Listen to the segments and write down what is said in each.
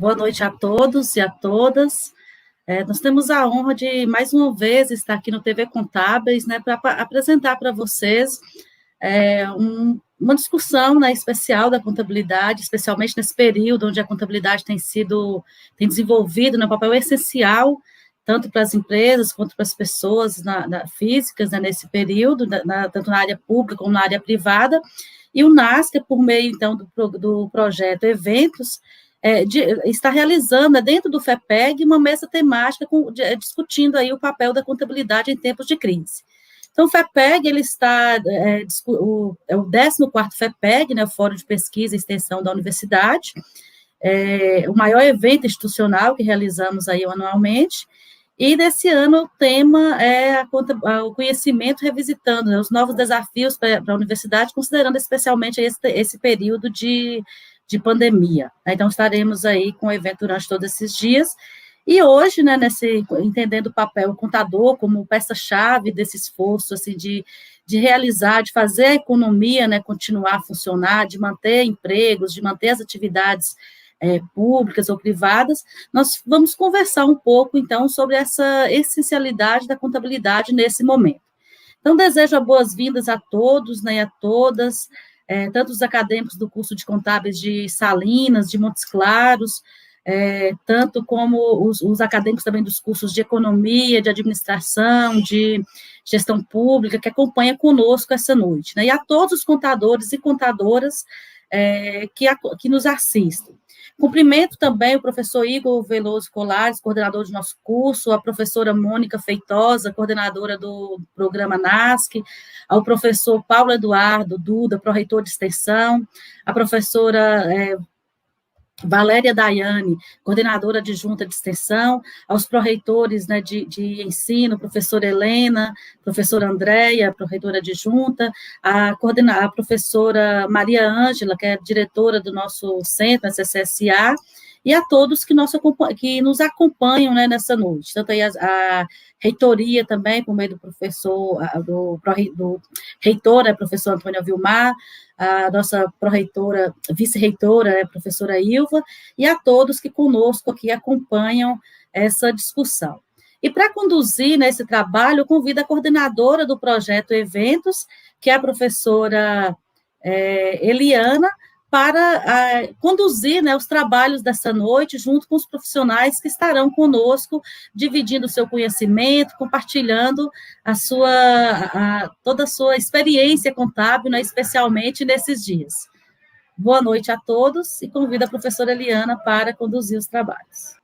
Boa noite a todos e a todas. Nós temos a honra de, mais uma vez, estar aqui no TV Contábeis, né, para apresentar para vocês uma discussão, né, especial da contabilidade, especialmente nesse período onde a contabilidade tem desenvolvido, né, um papel essencial, tanto para as empresas quanto para as pessoas físicas, né, nesse período, tanto na área pública como na área privada. E o NASC, por meio, então, do projeto Eventos, está realizando, dentro do FEPEG, uma mesa temática discutindo aí o papel da contabilidade em tempos de crise. Então, o FEPEG, ele está, o 14º FEPEG, né, o Fórum de Pesquisa e Extensão da Universidade, o maior evento institucional que realizamos aí anualmente, e desse ano o tema é o conhecimento revisitando, né, os novos desafios para a universidade, considerando especialmente esse período de pandemia. Então, estaremos aí com o evento durante todos esses dias. E hoje, né, entendendo o papel contador como peça-chave desse esforço, assim, de realizar, de fazer a economia, né, continuar a funcionar, de manter empregos, de manter as atividades públicas ou privadas, nós vamos conversar um pouco, então, sobre essa essencialidade da contabilidade nesse momento. Então, desejo boas-vindas a todos, né, e a todas, tanto os acadêmicos do curso de Contábeis de Salinas, de Montes Claros, tanto como os acadêmicos também dos cursos de Economia, de Administração, de Gestão Pública, que acompanham conosco essa noite, né, e a todos os contadores e contadoras que nos assistem. Cumprimento também o professor Igor Veloso Colares, coordenador do nosso curso, a professora Mônica Feitosa, coordenadora do programa NASC, ao professor Paulo Eduardo Duda, pró-reitor de extensão, a professora Valéria Daiane, coordenadora adjunta de extensão, aos pró-reitores, né, de ensino, professora Helena, professora Andréia, pró-reitora adjunta, a professora Maria Ângela, que é diretora do nosso centro, a CCSA, e a todos que nos acompanham, né, nessa noite. Tanto aí a reitoria também, por meio do professor, do reitor, professor Antônio Vilmar, a nossa pró-reitora, vice-reitora, a professora Ilva, e a todos que conosco aqui acompanham essa discussão. E para conduzir nesse trabalho, eu convido a coordenadora do projeto Eventos, que é a professora Eliana, para conduzir, né, os trabalhos dessa noite, junto com os profissionais que estarão conosco, dividindo o seu conhecimento, compartilhando toda a sua experiência contábil, né, especialmente nesses dias. Boa noite a todos e convido a professora Eliana para conduzir os trabalhos.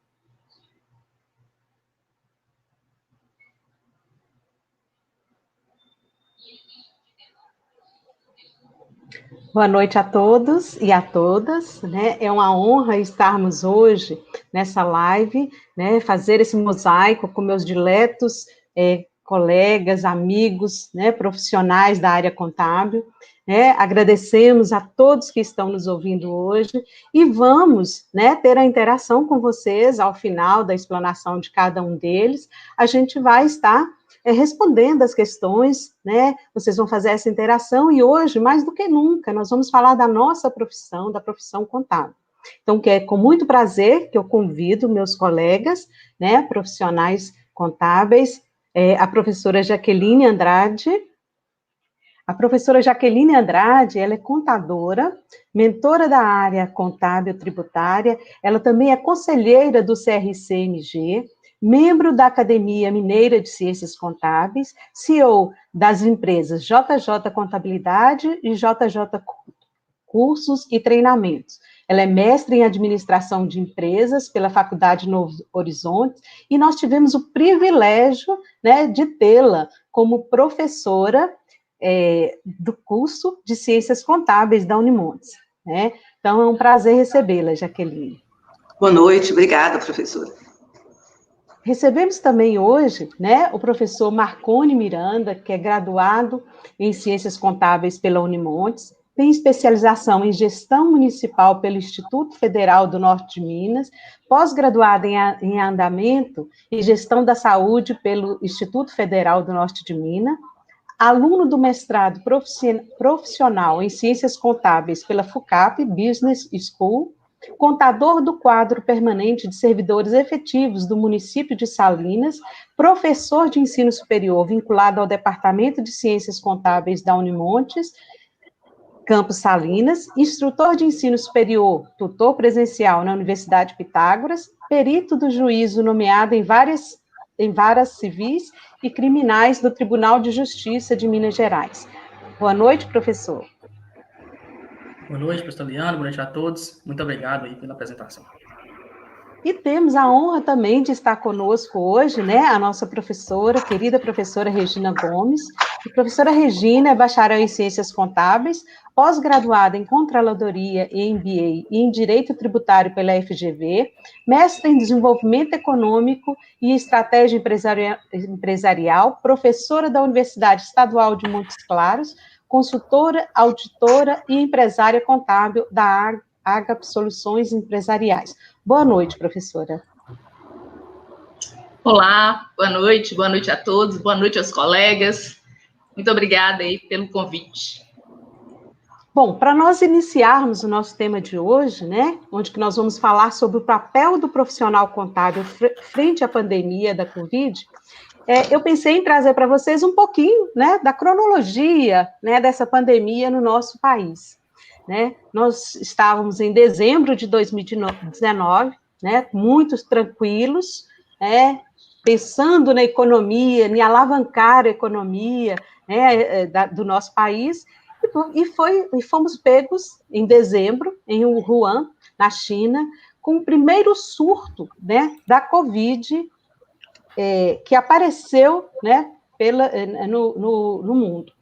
Boa noite a todos e a todas, né? É uma honra estarmos hoje nessa live, né? Fazer esse mosaico com meus diletos colegas, amigos, né? Profissionais da área contábil, né? Agradecemos a todos que estão nos ouvindo hoje e vamos, né, ter a interação com vocês ao final da explanação de cada um deles. A gente vai estar respondendo as questões, né? Vocês vão fazer essa interação e hoje, mais do que nunca, nós vamos falar da nossa profissão, da profissão contábil. Então, é com muito prazer que eu convido meus colegas, né, profissionais contábeis, a professora Jaqueline Andrade. A professora Jaqueline Andrade, ela é contadora, mentora da área contábil tributária, ela também é conselheira do CRC-MG, membro da Academia Mineira de Ciências Contábeis, CEO das empresas JJ Contabilidade e JJ Cursos e Treinamentos. Ela é mestre em Administração de Empresas pela Faculdade Novo Horizonte e nós tivemos o privilégio, né, de tê-la como professora do curso de Ciências Contábeis da Unimontes, né? Então, é um prazer recebê-la, Jaqueline. Boa noite, obrigada, professora. Recebemos também hoje, né, o professor Marcone Miranda, que é graduado em Ciências Contábeis pela Unimontes, tem especialização em Gestão Municipal pelo Instituto Federal do Norte de Minas, pós-graduado em Andamento e Gestão da Saúde pelo Instituto Federal do Norte de Minas, aluno do mestrado profissional em Ciências Contábeis pela FUCAP Business School, contador do quadro permanente de servidores efetivos do município de Salinas, professor de ensino superior vinculado ao Departamento de Ciências Contábeis da Unimontes, Campus Salinas, instrutor de ensino superior, tutor presencial na Universidade Pitágoras, perito do juízo nomeado em varas civis e criminais do Tribunal de Justiça de Minas Gerais. Boa noite, professor. Boa noite, professor Liana, boa noite a todos. Muito obrigado aí pela apresentação. E temos a honra também de estar conosco hoje, né, a nossa professora, querida professora Regina Gomes. A professora Regina é bacharel em Ciências Contábeis, pós-graduada em Controladoria e MBA e em Direito Tributário pela FGV, mestre em Desenvolvimento Econômico e Estratégia Empresarial, professora da Universidade Estadual de Montes Claros, consultora, auditora e empresária contábil da Agap Soluções Empresariais. Boa noite, professora. Olá, boa noite a todos, boa noite aos colegas. Muito obrigada aí pelo convite. Bom, para nós iniciarmos o nosso tema de hoje, né, onde que nós vamos falar sobre o papel do profissional contábil frente à pandemia da Covid, eu pensei em trazer para vocês um pouquinho, né, da cronologia, né, dessa pandemia no nosso país. Né? Nós estávamos em dezembro de 2019, né, muito tranquilos, pensando na economia, em alavancar a economia, né, do nosso país, e fomos pegos em dezembro, em Wuhan, na China, com o primeiro surto, né, da Covid, que apareceu, né, no mundo.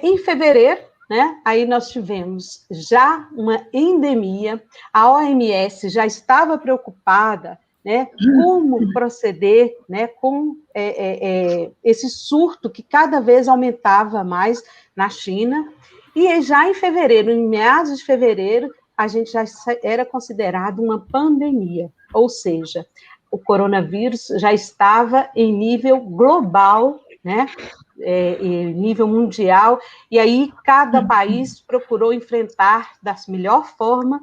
Em fevereiro, né, aí nós tivemos já uma endemia, a OMS já estava preocupada, né, como proceder, né, com esse surto que cada vez aumentava mais na China, e já em fevereiro, em meados de fevereiro, a gente já era considerado uma pandemia, ou seja, o coronavírus já estava em nível global, né, em nível mundial, e aí cada país procurou enfrentar da melhor forma,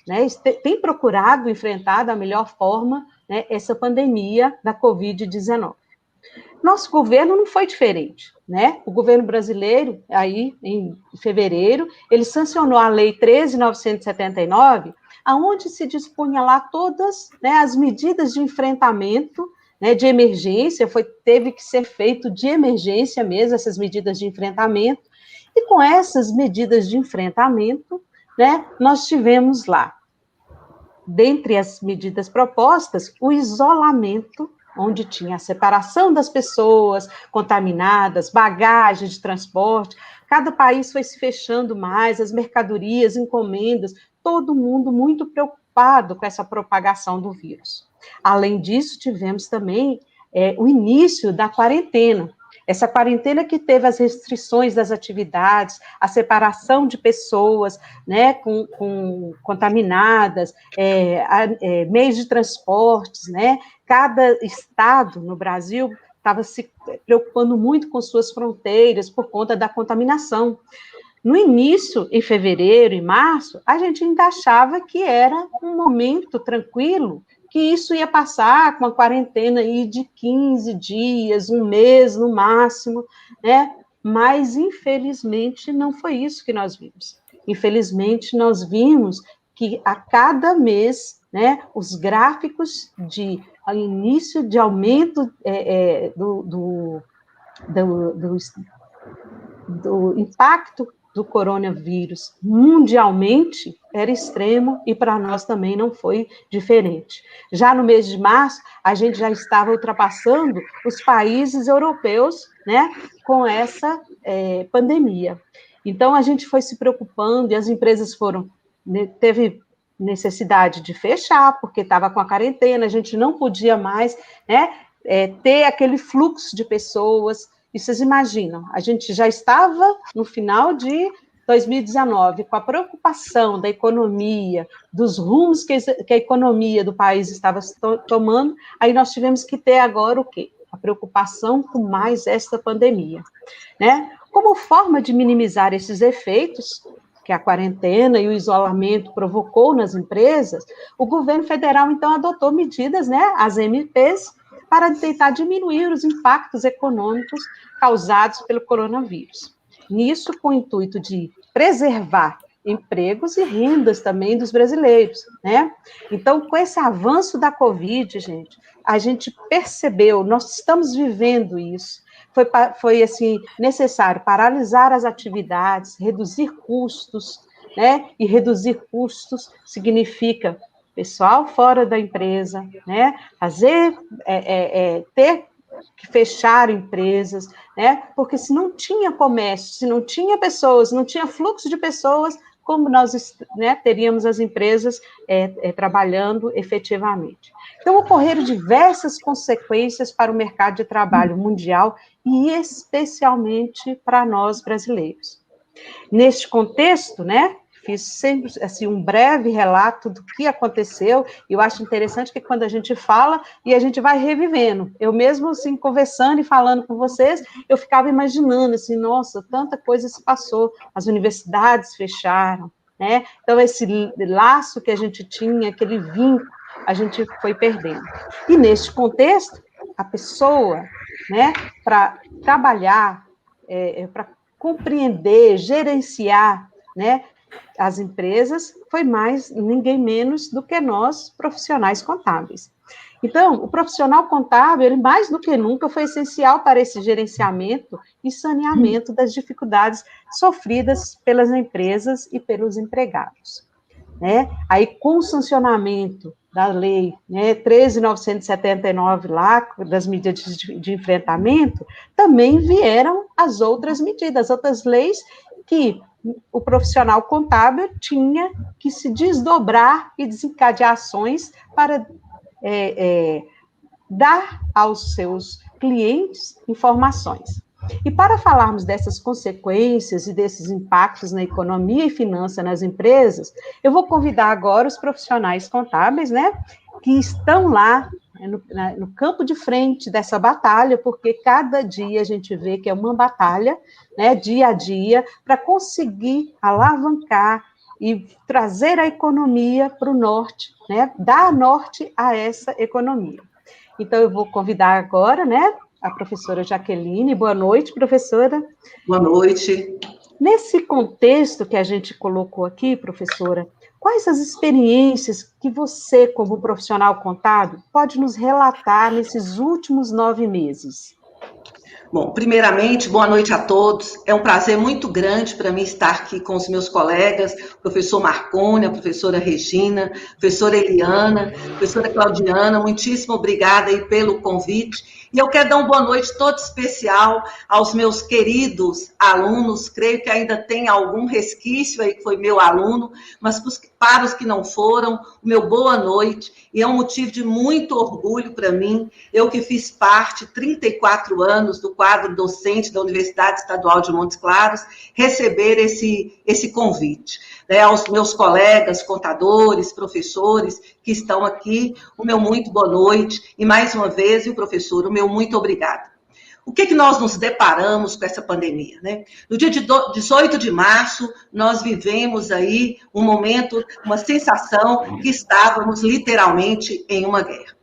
né, tem procurado enfrentar da melhor forma, né, essa pandemia da Covid-19. Nosso governo não foi diferente, né? O governo brasileiro, aí em fevereiro, ele sancionou a Lei 13.979, aonde se dispunha lá todas, né, as medidas de enfrentamento, né, de emergência, teve que ser feito de emergência mesmo, essas medidas de enfrentamento, e com essas medidas de enfrentamento, né, nós tivemos lá, dentre as medidas propostas, o isolamento, onde tinha a separação das pessoas contaminadas, bagagem de transporte, cada país foi se fechando mais, as mercadorias, encomendas, todo mundo muito preocupado com essa propagação do vírus. Além disso, tivemos também o início da quarentena. Essa quarentena que teve as restrições das atividades, a separação de pessoas, né, com contaminadas, meios de transportes, né? Cada estado no Brasil estava se preocupando muito com suas fronteiras por conta da contaminação. No início, em fevereiro e março, a gente ainda achava que era um momento tranquilo, que isso ia passar com a quarentena aí de 15 dias, um mês no máximo, né? Mas, infelizmente, não foi isso que nós vimos. Infelizmente, nós vimos que a cada mês, né, os gráficos de início de aumento do impacto do coronavírus mundialmente era extremo e para nós também não foi diferente. Já no mês de março, a gente já estava ultrapassando os países europeus, né, com essa pandemia. Então, a gente foi se preocupando e as empresas teve necessidade de fechar, porque estava com a quarentena, a gente não podia mais, né, ter aquele fluxo de pessoas. E vocês imaginam, a gente já estava no final de 2019 com a preocupação da economia, dos rumos que a economia do país estava tomando, aí nós tivemos que ter agora o quê? A preocupação com mais essa pandemia, né? Como forma de minimizar esses efeitos, que a quarentena e o isolamento provocou nas empresas, o governo federal, então, adotou medidas, né, as MPs, para tentar diminuir os impactos econômicos causados pelo coronavírus. Nisso, com o intuito de preservar empregos e rendas também dos brasileiros, né? Então, com esse avanço da Covid, gente, a gente percebeu, nós estamos vivendo isso, foi assim, necessário paralisar as atividades, reduzir custos, né? E reduzir custos significa pessoal fora da empresa, né? Ter que fechar empresas, né? Porque se não tinha comércio, se não tinha pessoas, não tinha fluxo de pessoas, como nós, né, teríamos as empresas trabalhando efetivamente. Então, ocorreram diversas consequências para o mercado de trabalho mundial e especialmente para nós brasileiros. Neste contexto, né, fiz sempre assim, um breve relato do que aconteceu, e eu acho interessante que quando a gente fala, e a gente vai revivendo, eu mesmo assim, conversando e falando com vocês, eu ficava imaginando, assim, nossa, tanta coisa se passou, as universidades fecharam, né, então esse laço que a gente tinha, aquele vínculo, a gente foi perdendo. E neste contexto, a pessoa, né, para trabalhar, para compreender, gerenciar, né, as empresas, foi ninguém menos do que nós, profissionais contábeis. Então, o profissional contábil, ele mais do que nunca foi essencial para esse gerenciamento e saneamento das dificuldades sofridas pelas empresas e pelos empregados. Né? Aí, com o sancionamento da lei, né, 13.979, lá, das medidas de enfrentamento, também vieram as outras medidas, outras leis que o profissional contábil tinha que se desdobrar e desencadear ações para dar aos seus clientes informações. E para falarmos dessas consequências e desses impactos na economia e finança nas empresas, eu vou convidar agora os profissionais contábeis, né, que estão lá no campo de frente dessa batalha, porque cada dia a gente vê que é uma batalha, né, dia a dia, para conseguir alavancar e trazer a economia para o norte, né, dar norte a essa economia. Então, eu vou convidar agora, né, a professora Jaqueline. Boa noite, professora. Boa noite. Nesse contexto que a gente colocou aqui, professora, quais as experiências que você, como profissional contábil, pode nos relatar nesses últimos 9 meses? Bom, primeiramente, boa noite a todos. É um prazer muito grande para mim estar aqui com os meus colegas, o professor Marconi, a professora Regina, a professora Eliana, a professora Claudiana. Muitíssimo obrigada aí pelo convite. E eu quero dar uma boa noite toda especial aos meus queridos alunos. Creio que ainda tem algum resquício aí que foi meu aluno, mas para os que não foram, o meu boa noite. E é um motivo de muito orgulho para mim, eu que fiz parte, 34 anos, do quadro docente da Universidade Estadual de Montes Claros, receber esse convite. Aos meus colegas, contadores, professores que estão aqui, o meu muito boa noite. E mais uma vez, o professor, o meu muito obrigado. O que nós nos deparamos com essa pandemia, né? No dia 18 de março, nós vivemos aí um momento, uma sensação que estávamos literalmente em uma guerra.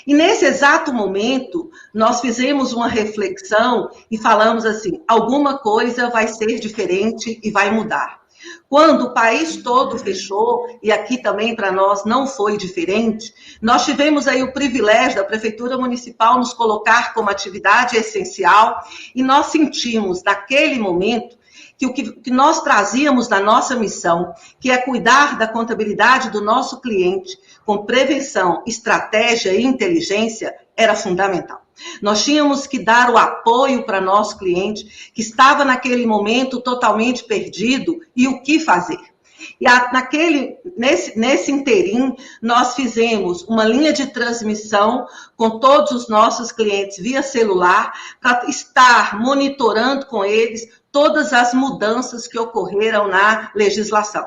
E nesse exato momento, nós fizemos uma reflexão e falamos assim, alguma coisa vai ser diferente e vai mudar. Quando o país todo fechou, e aqui também para nós não foi diferente, nós tivemos aí o privilégio da Prefeitura Municipal nos colocar como atividade essencial, e nós sentimos, naquele momento, que o que nós trazíamos na nossa missão, que é cuidar da contabilidade do nosso cliente, com prevenção, estratégia e inteligência, era fundamental. Nós tínhamos que dar o apoio para nosso cliente, que estava naquele momento totalmente perdido, e o que fazer. E nesse interim, nós fizemos uma linha de transmissão com todos os nossos clientes via celular, para estar monitorando com eles todas as mudanças que ocorreram na legislação.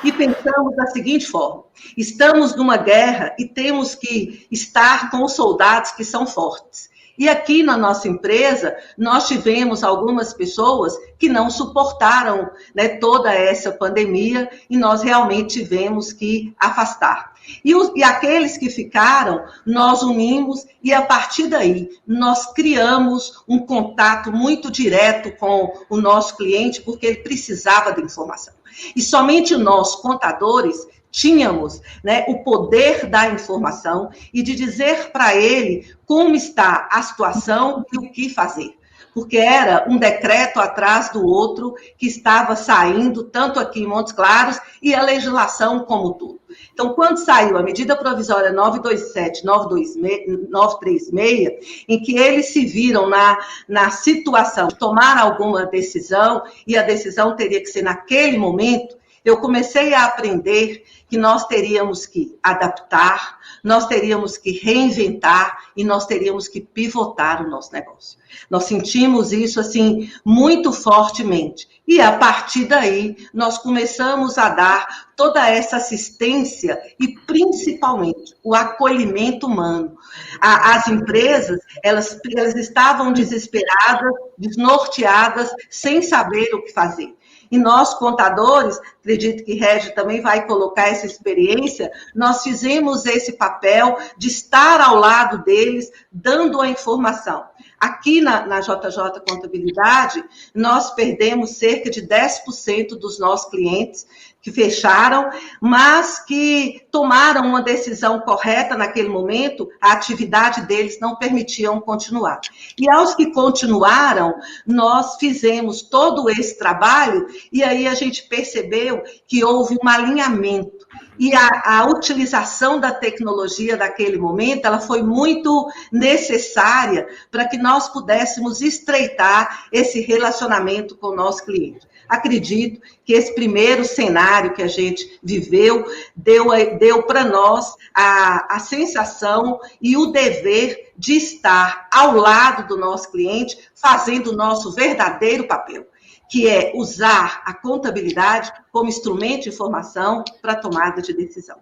E pensamos da seguinte forma, estamos numa guerra e temos que estar com os soldados que são fortes. E aqui na nossa empresa, nós tivemos algumas pessoas que não suportaram, né, toda essa pandemia e nós realmente tivemos que afastar. E aqueles que ficaram, nós unimos e, a partir daí, nós criamos um contato muito direto com o nosso cliente, porque ele precisava de informação. E somente nós, contadores, tínhamos, né, o poder da informação e de dizer para ele como está a situação e o que fazer. Porque era um decreto atrás do outro que estava saindo, tanto aqui em Montes Claros, e a legislação como tudo. Então, quando saiu a medida provisória 927, 936, em que eles se viram na situação de tomar alguma decisão, e a decisão teria que ser naquele momento, eu comecei a aprender que nós teríamos que adaptar, nós teríamos que reinventar e nós teríamos que pivotar o nosso negócio. Nós sentimos isso, assim, muito fortemente. E, a partir daí, nós começamos a dar toda essa assistência e, principalmente, o acolhimento humano. As empresas, elas estavam desesperadas, desnorteadas, sem saber o que fazer. E nós, contadores, acredito que Regi também vai colocar essa experiência, nós fizemos esse papel de estar ao lado deles, dando a informação. Aqui na JJ Contabilidade, nós perdemos cerca de 10% dos nossos clientes que fecharam, mas que tomaram uma decisão correta naquele momento, a atividade deles não permitiam continuar. E aos que continuaram, nós fizemos todo esse trabalho e aí a gente percebeu que houve um alinhamento. E a utilização da tecnologia daquele momento, ela foi muito necessária para que nós pudéssemos estreitar esse relacionamento com o nosso cliente. Acredito que esse primeiro cenário que a gente viveu deu para nós a sensação e o dever de estar ao lado do nosso cliente, fazendo o nosso verdadeiro papel, que é usar a contabilidade como instrumento de informação para tomada de decisão.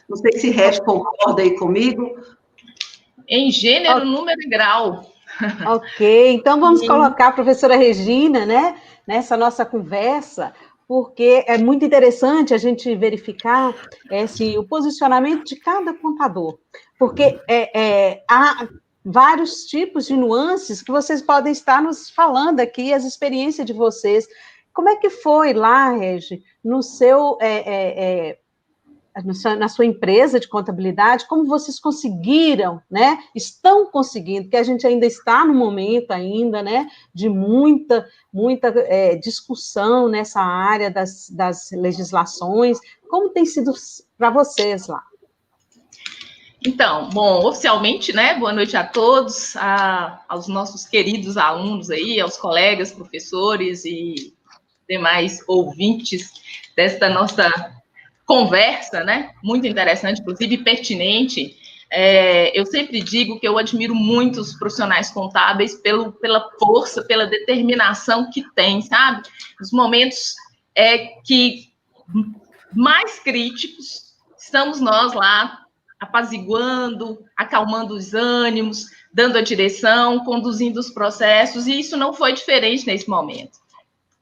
Não sei se Regi concorda aí comigo. Em gênero, número e grau. Ok, então vamos colocar a professora Regina, né, nessa nossa conversa, porque é muito interessante a gente verificar o posicionamento de cada contador, porque há vários tipos de nuances que vocês podem estar nos falando aqui, as experiências de vocês. Como é que foi lá, Regi, no seu... na sua empresa de contabilidade, como vocês conseguiram, né? Estão conseguindo, porque a gente ainda está no momento ainda, né? De muita discussão nessa área das legislações. Como tem sido para vocês lá? Então, bom, oficialmente, né? Boa noite a todos, aos nossos queridos alunos aí, aos colegas, professores e demais ouvintes desta nossa conversa, né? Muito interessante, inclusive pertinente. Eu sempre digo que eu admiro muito os profissionais contábeis pela força, pela determinação que tem, sabe? Nos momentos que mais críticos, estamos nós lá apaziguando, acalmando os ânimos, dando a direção, conduzindo os processos, e isso não foi diferente nesse momento.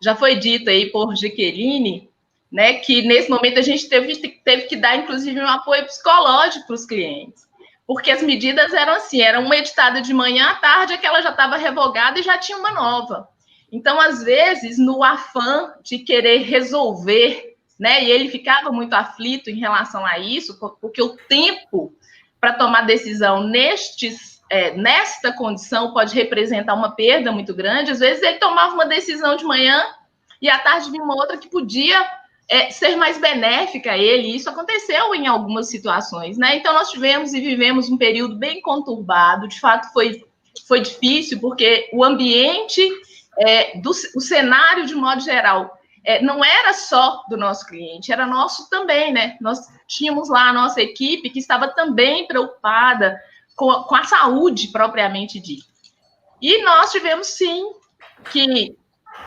Já foi dito aí por Jaqueline, né, que nesse momento a gente teve que dar, inclusive, um apoio psicológico para os clientes, porque as medidas eram assim, era uma editada de manhã, à tarde, aquela já estava revogada e já tinha uma nova. Então, às vezes, no afã de querer resolver, né, e ele ficava muito aflito em relação a isso, porque o tempo para tomar decisão nesta condição pode representar uma perda muito grande. Às vezes, ele tomava uma decisão de manhã e à tarde vinha uma outra que podia ser mais benéfica a ele, e isso aconteceu em algumas situações, né? Então, nós tivemos e vivemos um período bem conturbado, de fato foi difícil, porque o ambiente, o cenário de modo geral, não era só do nosso cliente, era nosso também, né? Nós tínhamos lá a nossa equipe que estava também preocupada com a saúde propriamente dita. E nós tivemos, sim, que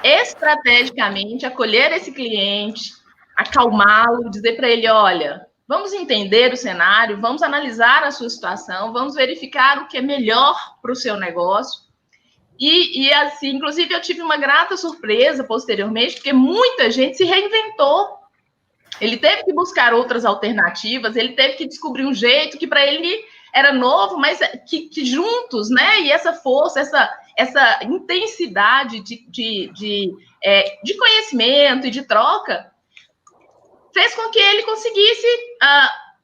estrategicamente acolher esse cliente, acalmá-lo, dizer para ele, olha, Vamos entender o cenário, vamos analisar a sua situação, vamos verificar o que é melhor para o seu negócio. E assim, inclusive, eu tive uma grata surpresa posteriormente, porque muita gente se reinventou. Ele teve que buscar outras alternativas, ele teve que descobrir um jeito que para ele era novo, mas que juntos, né? E essa força, essa intensidade de conhecimento e de troca fez com que ele conseguisse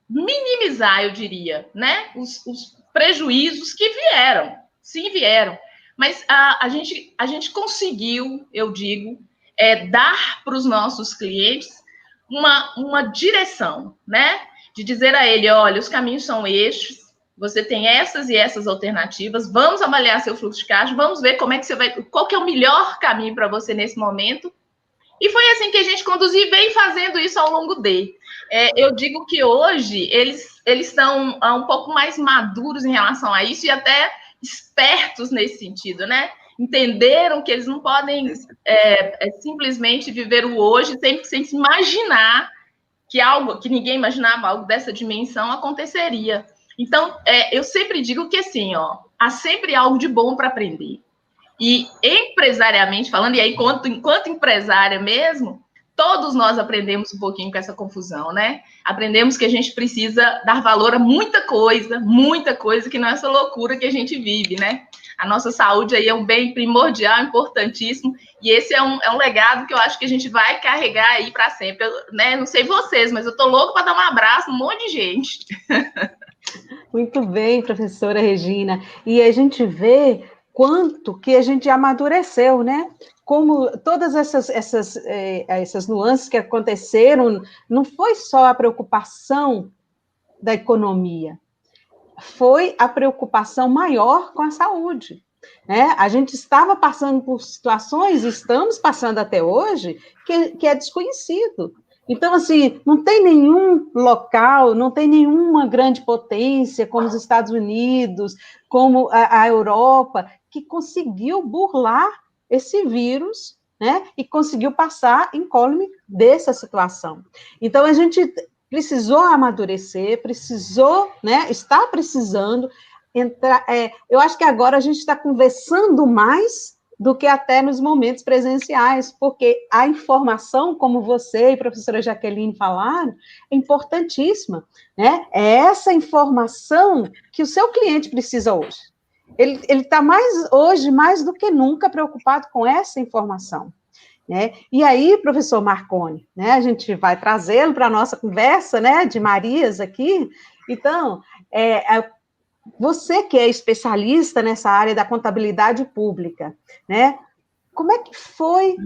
minimizar, eu diria, né? Os prejuízos que vieram, sim, vieram. Mas a gente conseguiu, eu digo, dar para os nossos clientes uma direção, né? De dizer a ele, olha, os caminhos são estes, você tem essas e essas alternativas, vamos avaliar seu fluxo de caixa, vamos ver como é que você vai, qual que é o melhor caminho para você nesse momento. E foi assim que a gente conduziu e vem fazendo isso ao longo eu digo que hoje eles estão um pouco mais maduros em relação a isso e até espertos nesse sentido, né? Entenderam que eles não podem simplesmente viver o hoje sem se imaginar que algo que ninguém imaginava, algo dessa dimensão aconteceria. Então, eu sempre digo que assim, há sempre algo de bom para aprender. E empresariamente falando, e aí enquanto empresária mesmo, todos nós aprendemos um pouquinho com essa confusão, né? Aprendemos que a gente precisa dar valor a muita coisa, que não é essa loucura que a gente vive, né? A nossa saúde aí é um bem primordial, importantíssimo, e esse é um legado que eu acho que a gente vai carregar aí para sempre, né? Não sei vocês, mas eu tô louco para dar um abraço, um monte de gente. Muito bem, professora Regina. E a gente vê quanto que a gente amadureceu, né? Como todas essas nuances que aconteceram, não foi só a preocupação da economia, foi a preocupação maior com a saúde, né? A gente estava passando por situações, estamos passando até hoje, que é desconhecido. Então, assim, não tem nenhum local, não tem nenhuma grande potência, como os Estados Unidos, como a Europa, que conseguiu burlar esse vírus, né? E conseguiu passar incólume dessa situação. Então, a gente precisou amadurecer, precisou, né? Está precisando entrar. Eu acho que agora a gente está conversando mais do que até nos momentos presenciais, porque a informação, como você e a professora Jaqueline falaram, é importantíssima, né? É essa informação que o seu cliente precisa hoje. Ele está hoje, mais do que nunca, preocupado com essa informação, né? E aí, professor Marconi, né, a gente vai trazê-lo para a nossa conversa, né, de Marias aqui. Então, você que é especialista nessa área da contabilidade pública, né? Como é que foi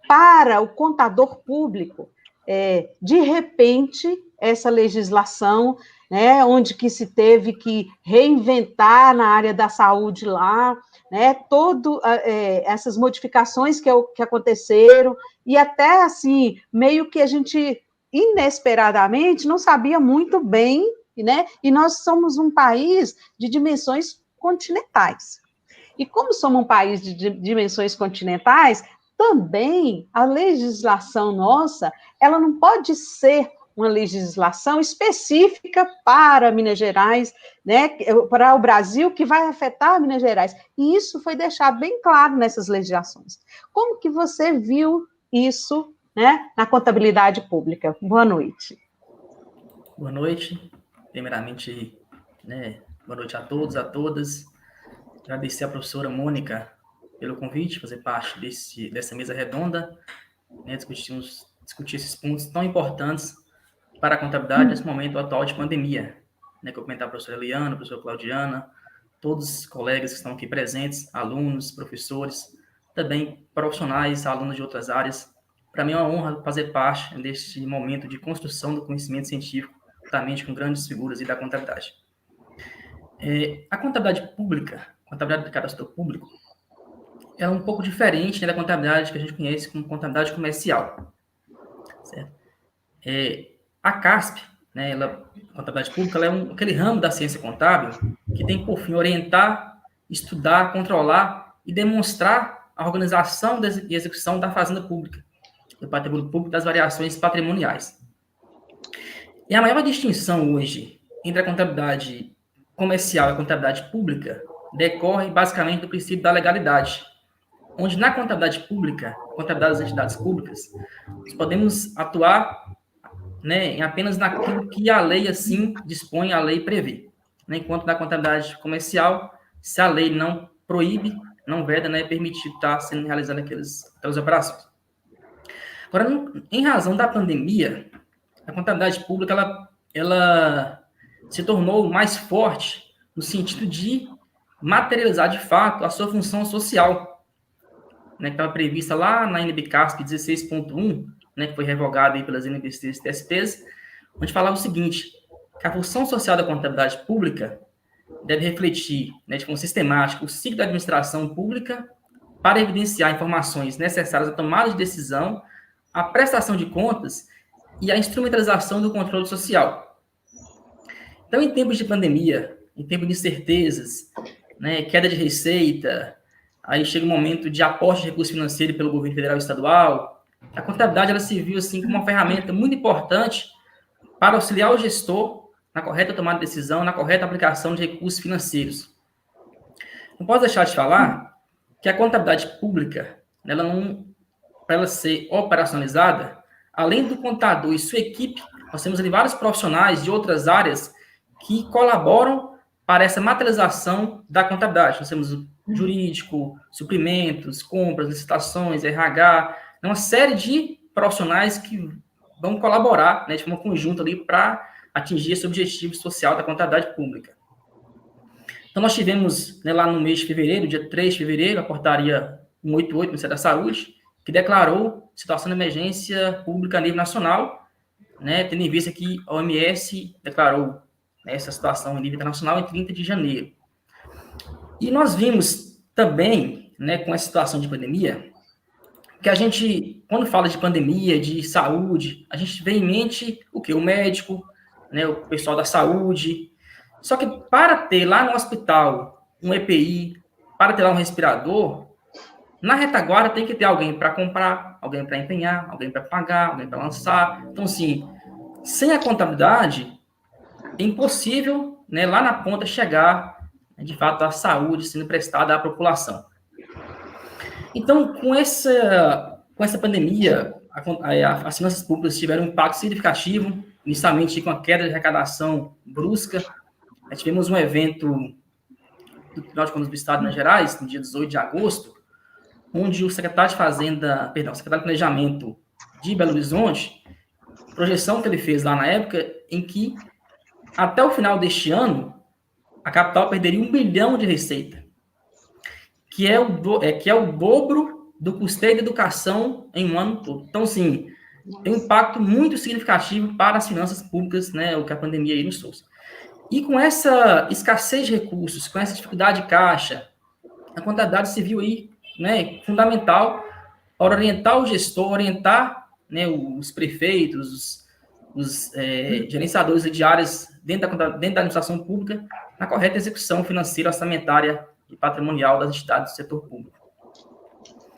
para o contador público, de repente, essa legislação, né, onde que se teve que reinventar na área da saúde lá, né, essas modificações que aconteceram, e até, assim, meio que a gente, inesperadamente, não sabia muito bem, né? E nós somos um país de dimensões continentais. E como somos um país de dimensões continentais, também a legislação nossa, ela não pode ser uma legislação específica para Minas Gerais, né, para o Brasil, que vai afetar Minas Gerais. E isso foi deixado bem claro nessas legislações. Como que você viu isso, né, na contabilidade pública? Boa noite. Boa noite. Primeiramente, né, boa noite a todos, a todas. Agradecer à professora Mônica pelo convite, fazer parte dessa mesa redonda, né, discutir esses pontos tão importantes para a contabilidade nesse momento atual de pandemia. Né, que eu comentei a professora Eliana, a professora Claudiana, todos os colegas que estão aqui presentes, alunos, professores, também profissionais, alunos de outras áreas. Para mim é uma honra fazer parte deste momento de construção do conhecimento científico, justamente com grandes figuras e da contabilidade. A contabilidade pública, contabilidade aplicada ao setor público, ela é um pouco diferente, né, da contabilidade que a gente conhece como contabilidade comercial. Certo? A CASP, né, a contabilidade pública, ela é aquele ramo da ciência contábil que tem por fim orientar, estudar, controlar e demonstrar a organização e execução da fazenda pública, do patrimônio público, das variações patrimoniais. E a maior distinção hoje entre a contabilidade comercial e a contabilidade pública decorre basicamente do princípio da legalidade, onde na contabilidade pública, contabilidade das entidades públicas, nós podemos atuar, né, em apenas naquilo que a lei assim dispõe, a lei prevê. Né, enquanto na contabilidade comercial, se a lei não proíbe, não veda, né, é permitido estar sendo realizando aquelas operações. Agora, em razão da pandemia, a contabilidade pública ela se tornou mais forte no sentido de materializar de fato a sua função social, né, que estava prevista lá na NBCASP 16.1, né, que foi revogada aí pelas NBCs e TSPs, onde falava o seguinte, que a função social da contabilidade pública deve refletir, né, de forma sistemática o ciclo da administração pública para evidenciar informações necessárias à tomada de decisão, à prestação de contas e à instrumentalização do controle social. Então, em tempos de pandemia, em tempos de incertezas, né, queda de receita, aí chega o momento de aporte de recurso financeiro pelo governo federal e estadual, a contabilidade ela se viu assim, como uma ferramenta muito importante para auxiliar o gestor na correta tomada de decisão, na correta aplicação de recursos financeiros. Não posso deixar de falar que a contabilidade pública, para ela ser operacionalizada, além do contador e sua equipe, nós temos ali vários profissionais de outras áreas que colaboram para essa materialização da contabilidade. Nós temos o jurídico, suprimentos, compras, licitações, RH, uma série de profissionais que vão colaborar, né, de forma conjunta ali para atingir esse objetivo social da contabilidade pública. Então, nós tivemos, né, lá no mês de fevereiro, dia 3 de fevereiro, a portaria 188 do Ministério da Saúde, que declarou situação de emergência pública a nível nacional, né, tendo em vista que a OMS declarou, né, essa situação a nível internacional em 30 de janeiro. E nós vimos também, né, com essa situação de pandemia, que a gente, quando fala de pandemia, de saúde, a gente vê em mente o quê? O médico, né, o pessoal da saúde. Só que para ter lá no hospital um EPI, para ter lá um respirador, na retaguarda tem que ter alguém para comprar, alguém para empenhar, alguém para pagar, alguém para lançar. Então, assim, sem a contabilidade, é impossível, né, lá na ponta chegar, de fato, a saúde sendo prestada à população. Então, com essa pandemia, as finanças públicas tiveram um impacto significativo, inicialmente com a queda de arrecadação brusca. Nós tivemos um evento do Tribunal de Contas do Estado de Minas Gerais, no dia 18 de agosto, onde o secretário de Planejamento de Belo Horizonte, projeção que ele fez lá na época, em que até o final deste ano, a capital perderia 1 bilhão de receita, que é o dobro do custeio da educação em um ano todo. Então, sim, tem um impacto muito significativo para as finanças públicas, né, o que a pandemia aí nos trouxe. E com essa escassez de recursos, com essa dificuldade de caixa, a contabilidade se viu aí, né, fundamental para orientar o gestor, orientar, né, os prefeitos, os gerenciadores de áreas dentro da administração pública na correta execução financeira, orçamentária e patrimonial das entidades do setor público.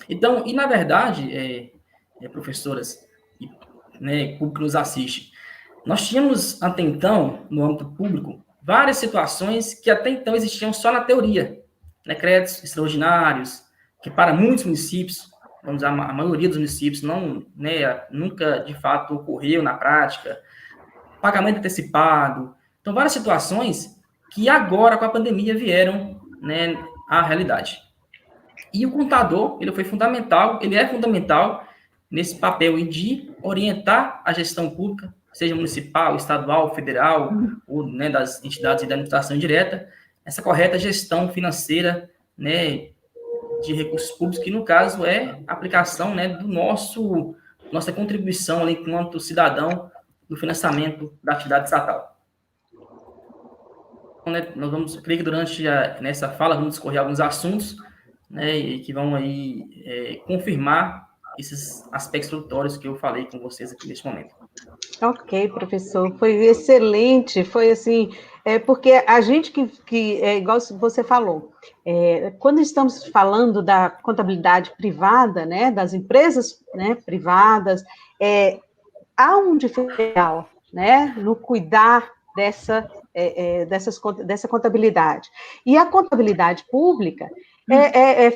Então, e na verdade, professoras e, né, público que nos assiste, nós tínhamos até então, no âmbito público, várias situações que até então existiam só na teoria, né, créditos extraordinários, que para muitos municípios, vamos dizer, a maioria dos municípios não, né, nunca de fato ocorreu na prática, pagamento antecipado, então várias situações que agora com a pandemia vieram, né, à realidade. E o contador, ele é fundamental nesse papel de orientar a gestão pública, seja municipal, estadual, federal, ou, né, das entidades de administração direta, essa correta gestão financeira, né, de recursos públicos, que no caso é a aplicação, né, nossa contribuição ali, enquanto cidadão no financiamento da atividade estatal. Então, né, nós creio que nessa fala vamos discorrer alguns assuntos, né, e que vão aí confirmar esses aspectos introdutórios que eu falei com vocês aqui neste momento. Ok, professor, foi excelente, foi assim, porque a gente igual você falou, quando estamos falando da contabilidade privada, né, das empresas, né, privadas, há um diferencial, né, no cuidar dessa contabilidade. E a contabilidade pública,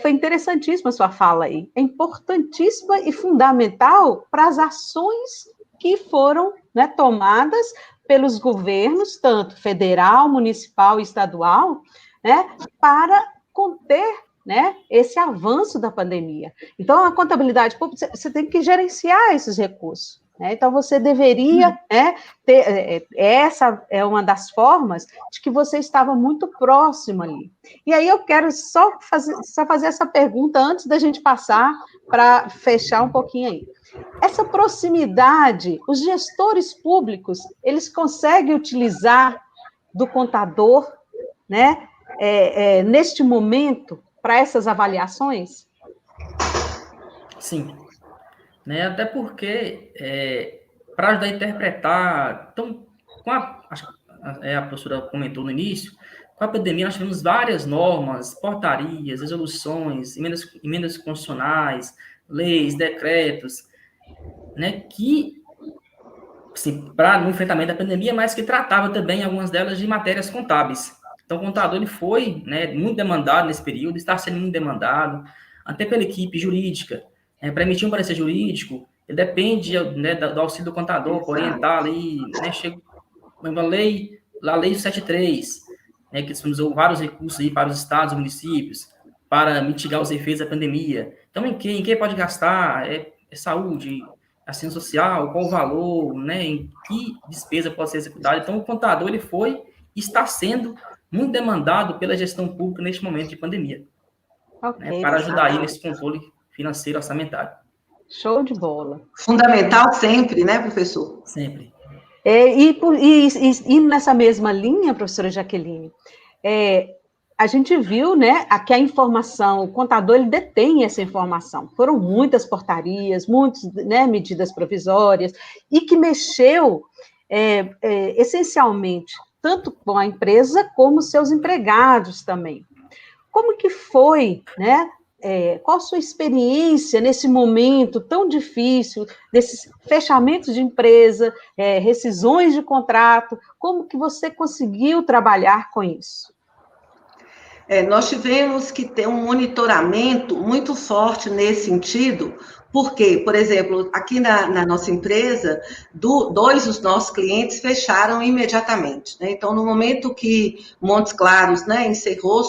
foi interessantíssima a sua fala aí, é importantíssima e fundamental para as ações que foram, né, tomadas pelos governos, tanto federal, municipal e estadual, né, para conter, né, esse avanço da pandemia. Então, a contabilidade pública, você tem que gerenciar esses recursos. Então, você deveria, né, ter, essa é uma das formas de que você estava muito próximo ali. E aí eu quero só fazer essa pergunta antes da gente passar para fechar um pouquinho aí. Essa proximidade, os gestores públicos, eles conseguem utilizar do contador, né, neste momento, para essas avaliações? Sim. Né? Até porque, para ajudar a interpretar, então, a professora comentou no início, com a pandemia nós tivemos várias normas, portarias, resoluções, emendas constitucionais, leis, decretos, né, que, assim, para no enfrentamento da pandemia, mas que tratava também algumas delas de matérias contábeis. Então, o contador ele foi, né, muito demandado nesse período, está sendo muito demandado, até pela equipe jurídica. Para emitir um parecer jurídico, ele depende, né, do auxílio do contador, para orientar ali, né, chega uma lei, a lei 73, né, que usou vários recursos aí para os estados e municípios, para mitigar os efeitos da pandemia. Então, em quem pode gastar? Saúde, assistência social, qual o valor, né, em que despesa pode ser executada. Então, o contador ele foi e está sendo muito demandado pela gestão pública neste momento de pandemia, né, para ajudar aí nesse controle financeiro orçamentário. Show de bola. Fundamental sempre, né, professor? Sempre. E nessa mesma linha, professora Jaqueline, a gente viu, né, que a informação, o contador, ele detém essa informação. Foram muitas portarias, muitas, né, medidas provisórias, e que mexeu, essencialmente, tanto com a empresa, como seus empregados também. Como que foi, né? Qual a sua experiência nesse momento tão difícil, desses fechamentos de empresa, rescisões de contrato, como que você conseguiu trabalhar com isso? Nós tivemos que ter um monitoramento muito forte nesse sentido, porque, por exemplo, aqui na nossa empresa, dois dos nossos clientes fecharam imediatamente, né? Então, no momento que Montes Claros, né, encerrou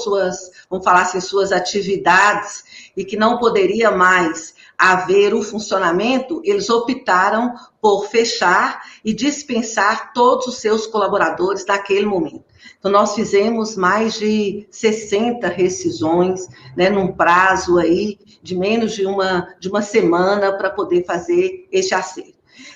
vamos falar assim, suas atividades e que não poderia mais haver o funcionamento, eles optaram por fechar e dispensar todos os seus colaboradores naquele momento. Então, nós fizemos mais de 60 rescisões, né, num prazo aí de menos de uma semana para poder fazer este acerto.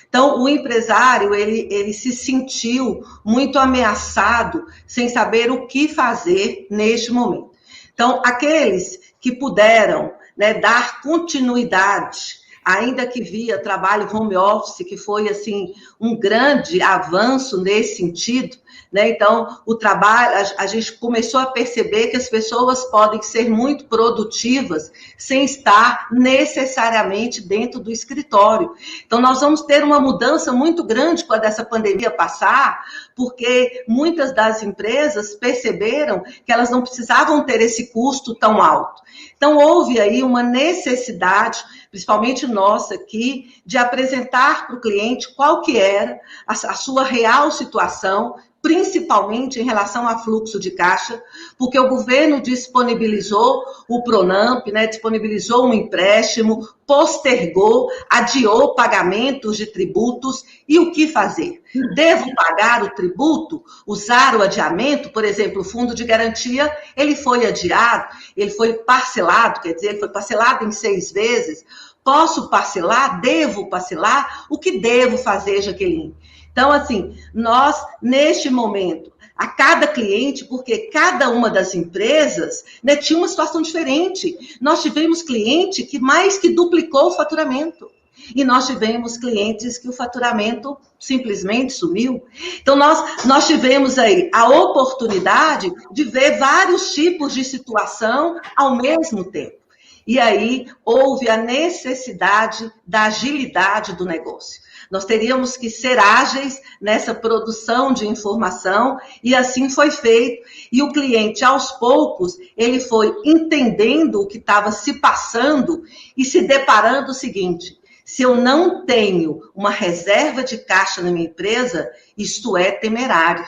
Então, o empresário, ele se sentiu muito ameaçado, sem saber o que fazer neste momento. Então, aqueles que puderam, né, dar continuidade, ainda que via trabalho home office, que foi, assim, um grande avanço nesse sentido, né? Então, o trabalho, a gente começou a perceber que as pessoas podem ser muito produtivas sem estar necessariamente dentro do escritório. Então, nós vamos ter uma mudança muito grande quando essa pandemia passar, porque muitas das empresas perceberam que elas não precisavam ter esse custo tão alto. Então, houve aí uma necessidade, principalmente nossa aqui, de apresentar para o cliente qual que era a sua real situação, principalmente em relação a fluxo de caixa, porque o governo disponibilizou o Pronamp, né, disponibilizou um empréstimo, postergou, adiou pagamentos de tributos, e o que fazer? Devo pagar o tributo? Usar o adiamento? Por exemplo, o fundo de garantia, ele foi adiado, ele foi parcelado, quer dizer, ele foi parcelado em 6 vezes. Posso parcelar? Devo parcelar? O que devo fazer, Jaqueline? Então, assim, nós, neste momento, a cada cliente, porque cada uma das empresas, né, tinha uma situação diferente. Nós tivemos cliente que mais que duplicou o faturamento. E nós tivemos clientes que o faturamento simplesmente sumiu. Então, nós tivemos aí a oportunidade de ver vários tipos de situação ao mesmo tempo. E aí, houve a necessidade da agilidade do negócio. Nós teríamos que ser ágeis nessa produção de informação, e assim foi feito. E o cliente, aos poucos, ele foi entendendo o que estava se passando e se deparando o seguinte: se eu não tenho uma reserva de caixa na minha empresa, isto é temerário.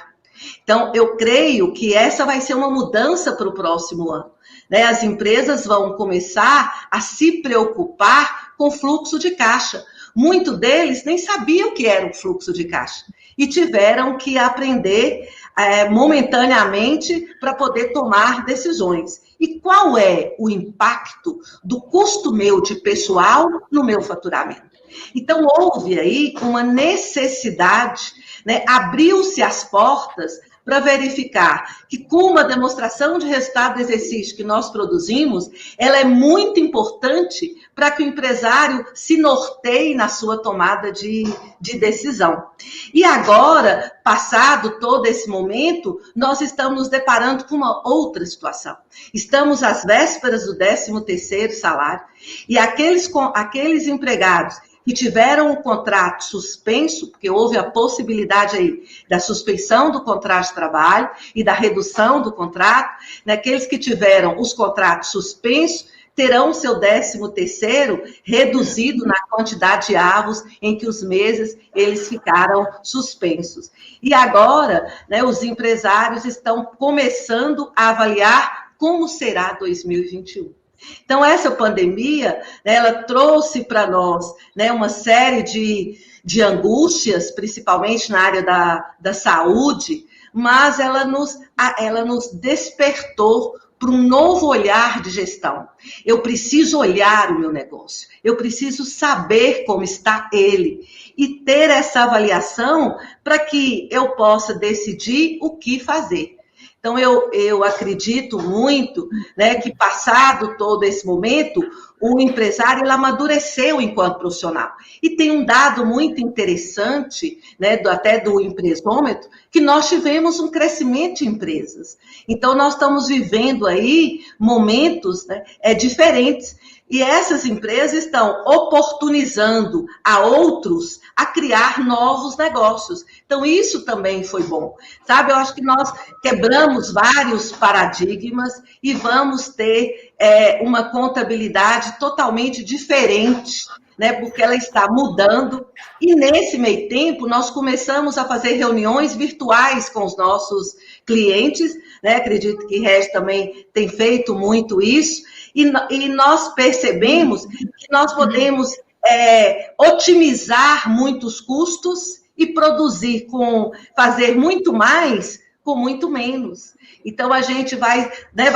Então, eu creio que essa vai ser uma mudança para o próximo ano. Né? As empresas vão começar a se preocupar com fluxo de caixa. Muitos deles nem sabiam o que era o fluxo de caixa e tiveram que aprender momentaneamente para poder tomar decisões. E qual é o impacto do custo meu de pessoal no meu faturamento? Então, houve aí uma necessidade, né? Abriu-se as portas para verificar que, com uma demonstração de resultado do exercício que nós produzimos, ela é muito importante para que o empresário se norteie na sua tomada de decisão. E agora, passado todo esse momento, nós estamos nos deparando com uma outra situação. Estamos às vésperas do 13º salário, e aqueles empregados que tiveram o contrato suspenso, porque houve a possibilidade aí da suspensão do contrato de trabalho e da redução do contrato, naqueles que tiveram os contratos suspensos, terão seu 13º reduzido na quantidade de avos em que os meses eles ficaram suspensos. E agora, né, os empresários estão começando a avaliar como será 2021. Então, essa pandemia, né, ela trouxe para nós, né, uma série de angústias, principalmente na área da saúde, mas ela nos despertou para um novo olhar de gestão. Eu preciso olhar o meu negócio, eu preciso saber como está ele e ter essa avaliação para que eu possa decidir o que fazer. Então, eu acredito muito, né, que passado todo esse momento, o empresário ele amadureceu enquanto profissional. E tem um dado muito interessante, né, até do empresômetro, que nós tivemos um crescimento de empresas. Então, nós estamos vivendo aí momentos, né, diferentes. E essas empresas estão oportunizando a outros a criar novos negócios. Então, isso também foi bom. Sabe, eu acho que nós quebramos vários paradigmas e vamos ter uma contabilidade totalmente diferente, né, porque ela está mudando. E nesse meio tempo, nós começamos a fazer reuniões virtuais com os nossos clientes, né? Acredito que Regis também tem feito muito isso. E nós percebemos que nós podemos otimizar muitos custos e fazer muito mais com muito menos. Então, a gente vai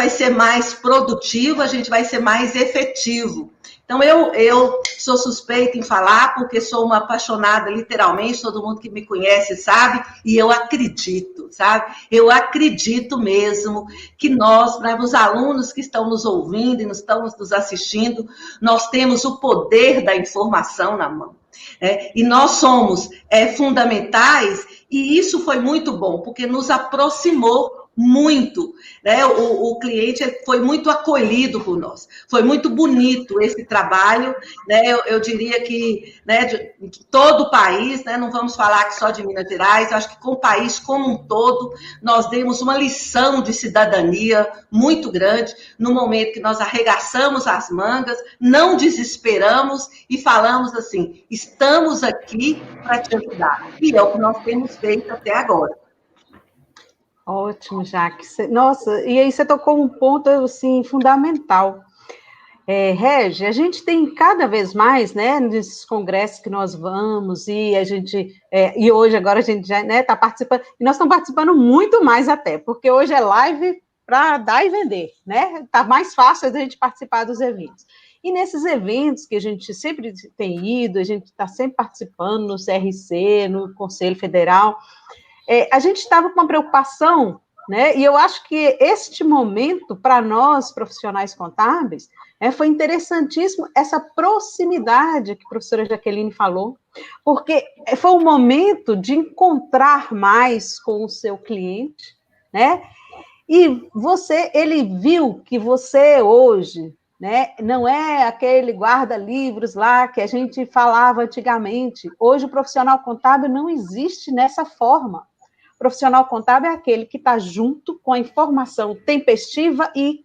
ser mais produtivo, a gente vai ser mais efetivo. Então, eu sou suspeita em falar, porque sou uma apaixonada, literalmente, todo mundo que me conhece sabe, e eu acredito, sabe? Eu acredito mesmo que nós, né, os alunos que estão nos ouvindo e estão nos assistindo, nós temos o poder da informação na mão. E nós somos fundamentais, e isso foi muito bom, porque nos aproximou muito, né? O cliente foi muito acolhido por nós, foi muito bonito esse trabalho, né? Eu diria que, né, de todo o país, né? Não vamos falar só de Minas Gerais, eu acho que com o país como um todo, nós demos uma lição de cidadania muito grande, no momento que nós arregaçamos as mangas, não desesperamos e falamos assim: estamos aqui para te ajudar, e é o que nós temos feito até agora. Ótimo, Jaque. Nossa, e aí você tocou um ponto, assim, fundamental. Regi, a gente tem cada vez mais, né, nesses congressos que nós vamos, e a gente, e hoje, agora a gente já, né, está participando, e nós estamos participando muito mais até, porque hoje é live para dar e vender, né, está mais fácil a gente participar dos eventos. E nesses eventos que a gente sempre tem ido, a gente está sempre participando no CRC, no Conselho Federal, a gente estava com uma preocupação, né? E eu acho que este momento, para nós, profissionais contábeis, foi interessantíssimo essa proximidade que a professora Jaqueline falou, porque foi um momento de encontrar mais com o seu cliente, né? E ele viu que você hoje, né? Não é aquele guarda-livros lá que a gente falava antigamente. Hoje o profissional contábil não existe nessa forma. O profissional contábil é aquele que está junto com a informação tempestiva e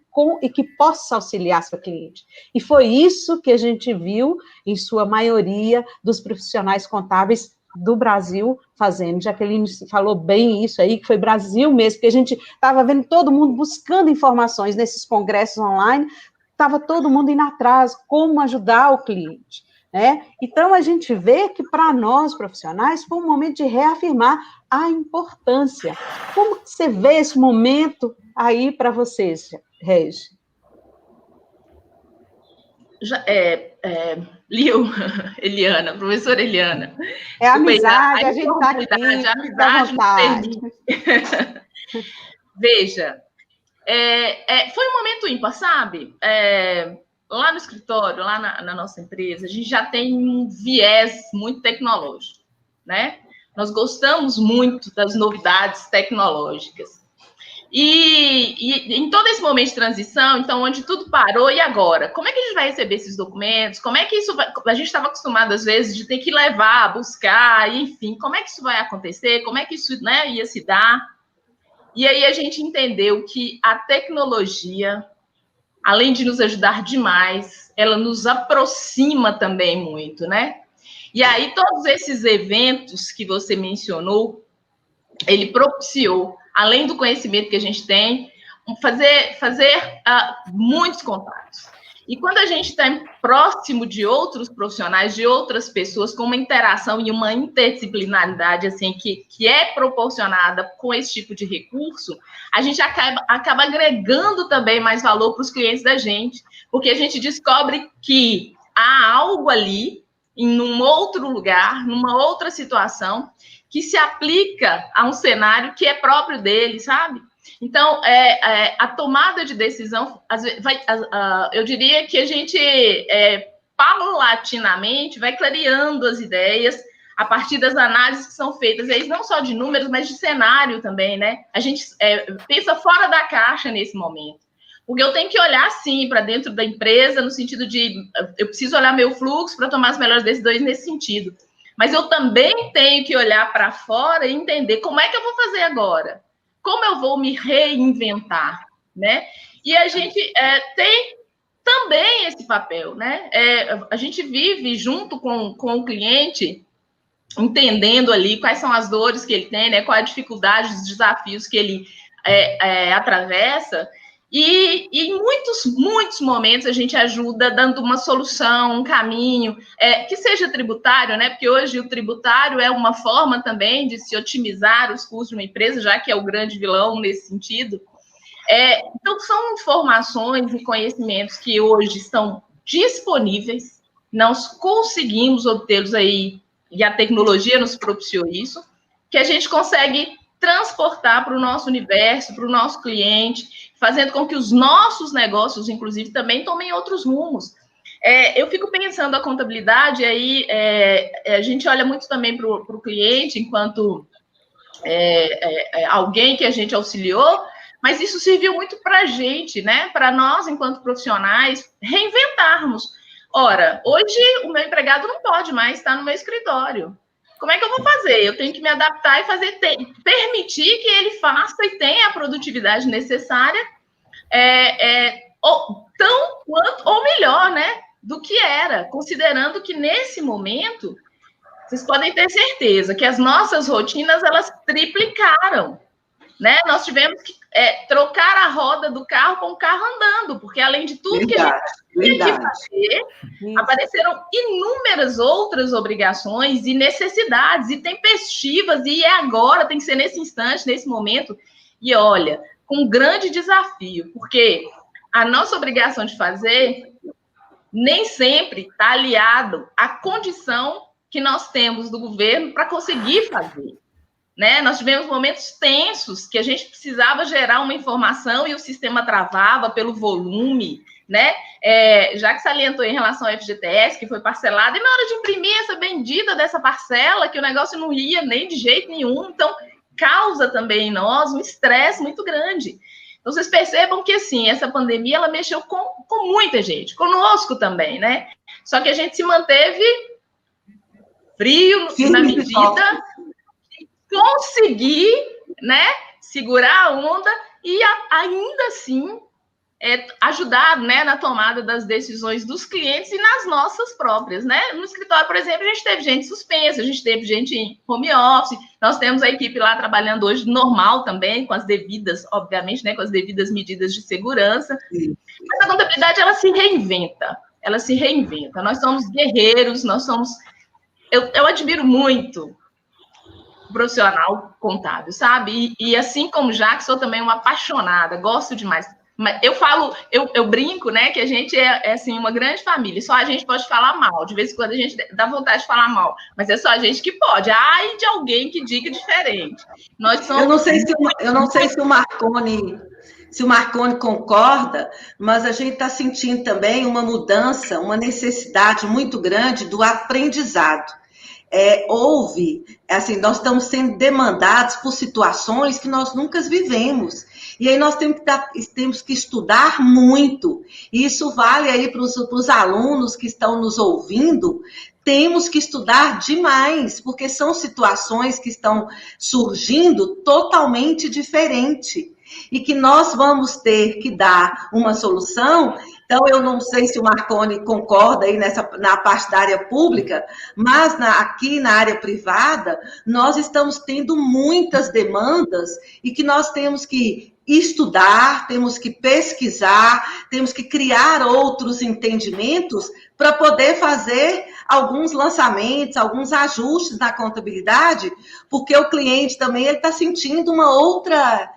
que possa auxiliar seu cliente. E foi isso que a gente viu, em sua maioria, dos profissionais contábeis do Brasil fazendo. Jaqueline falou bem isso aí, que foi Brasil mesmo, porque a gente estava vendo todo mundo buscando informações nesses congressos online, estava todo mundo indo atrás, como ajudar o cliente, né? Então, a gente vê que, para nós, profissionais, foi um momento de reafirmar a importância. Como que você vê esse momento aí para vocês, Regi? Eliana, professora Eliana. É amizade, a gente está aqui, a amizade nos permite. Veja, foi um momento ímpar, sabe? Lá no escritório, lá na nossa empresa, a gente já tem um viés muito tecnológico, né? Nós gostamos muito das novidades tecnológicas. E em todo esse momento de transição, então, onde tudo parou, e agora? Como é que a gente vai receber esses documentos? Como é que isso vai... A gente estava acostumado, às vezes, de ter que levar, buscar, enfim, como é que isso vai acontecer? Como é que isso, né, ia se dar? E aí a gente entendeu que a tecnologia, além de nos ajudar demais, ela nos aproxima também muito, né? E aí todos esses eventos que você mencionou, ele propiciou, além do conhecimento que a gente tem, fazer muitos contatos. E quando a gente está próximo de outros profissionais, de outras pessoas, com uma interação e uma interdisciplinaridade assim, que é proporcionada com esse tipo de recurso, a gente acaba agregando também mais valor para os clientes da gente, porque a gente descobre que há algo ali, em um outro lugar, numa outra situação, que se aplica a um cenário que é próprio dele, sabe? Então, a tomada de decisão, eu diria que a gente, paulatinamente, vai clareando as ideias a partir das análises que são feitas, aí não só de números, mas de cenário também, né? A gente pensa fora da caixa nesse momento. Porque eu tenho que olhar, sim, para dentro da empresa, no sentido de eu preciso olhar meu fluxo para tomar as melhores decisões nesse sentido. Mas eu também tenho que olhar para fora e entender como é que eu vou fazer agora. Como eu vou me reinventar, né? E a gente tem também esse papel, né? A gente vive junto com o cliente, entendendo ali quais são as dores que ele tem, né? Qual a dificuldade, os desafios que ele atravessa. E em muitos momentos a gente ajuda dando uma solução, um caminho, que seja tributário, né? Porque hoje o tributário é uma forma também de se otimizar os custos de uma empresa, já que é o grande vilão nesse sentido. Então, são informações e conhecimentos que hoje estão disponíveis, nós conseguimos obtê-los aí, e a tecnologia nos propiciou isso, que a gente consegue transportar para o nosso universo, para o nosso cliente, fazendo com que os nossos negócios, inclusive, também tomem outros rumos. Eu fico pensando a contabilidade, aí a gente olha muito também para o cliente, enquanto alguém que a gente auxiliou, mas isso serviu muito para a gente, né? Para nós, enquanto profissionais, reinventarmos. Ora, hoje o meu empregado não pode mais estar no meu escritório. Como é que eu vou fazer? Eu tenho que me adaptar e permitir que ele faça e tenha a produtividade necessária, tão quanto ou melhor, né, do que era, considerando que nesse momento vocês podem ter certeza que as nossas rotinas elas triplicaram, né? Nós tivemos que trocar a roda do carro com o carro andando, porque além de tudo que a gente tinha que fazer, apareceram inúmeras outras obrigações e necessidades, e tempestivas, e agora, tem que ser nesse instante, nesse momento. E olha, com um grande desafio, porque a nossa obrigação de fazer nem sempre está aliado à condição que nós temos do governo para conseguir fazer. Né? Nós tivemos momentos tensos que a gente precisava gerar uma informação e o sistema travava pelo volume, né? Já que salientou em relação ao FGTS, que foi parcelado, e na hora de imprimir essa bendita dessa parcela, que o negócio não ia nem de jeito nenhum, então causa também em nós um estresse muito grande. Então, vocês percebam que, assim, essa pandemia, ela mexeu com muita gente, conosco também, né? Só que a gente se manteve frio na medida de conseguir, né, segurar a onda e ainda assim ajudar, né, na tomada das decisões dos clientes e nas nossas próprias, né? No escritório, por exemplo, a gente teve gente suspensa, a gente teve gente em home office, nós temos a equipe lá trabalhando hoje normal também, com as devidas, obviamente, né, com as devidas medidas de segurança. Mas a contabilidade, ela se reinventa, nós somos guerreiros, nós somos... Eu admiro muito o profissional contábil, sabe? E assim como Jaque, sou também uma apaixonada, gosto demais. Mas eu falo, eu brinco, né, que a gente é assim, uma grande família, só a gente pode falar mal, de vez em quando a gente dá vontade de falar mal, mas é só a gente que pode, ai de alguém que diga diferente. Nós somos... Eu não sei se o Marconi concorda, mas a gente está sentindo também uma mudança, uma necessidade muito grande do aprendizado. Nós estamos sendo demandados por situações que nós nunca vivemos. E aí nós temos que estudar muito. E isso vale aí para os alunos que estão nos ouvindo. Temos que estudar demais, porque são situações que estão surgindo totalmente diferente. E que nós vamos ter que dar uma solução. Então, eu não sei se o Marconi concorda aí na parte da área pública, mas aqui na área privada, nós estamos tendo muitas demandas e que nós temos que estudar, temos que pesquisar, temos que criar outros entendimentos para poder fazer alguns lançamentos, alguns ajustes na contabilidade, porque o cliente também está sentindo uma outra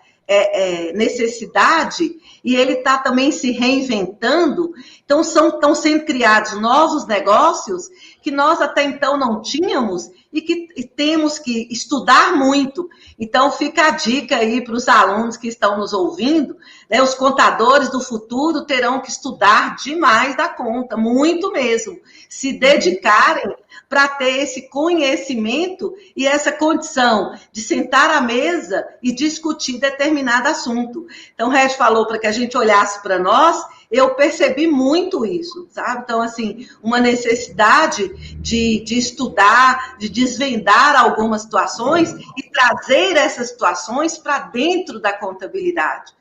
necessidade e ele está também se reinventando. Então, estão sendo criados novos negócios que nós até então não tínhamos e que temos que estudar muito. Então, fica a dica aí para os alunos que estão nos ouvindo, né? Os contadores do futuro terão que estudar demais da conta, muito mesmo, se dedicarem para ter esse conhecimento e essa condição de sentar à mesa e discutir determinado assunto. Então, o Regi falou para que a gente olhasse para nós, eu percebi muito isso, sabe? Então, assim, uma necessidade de estudar, de desvendar algumas situações e trazer essas situações para dentro da contabilidade.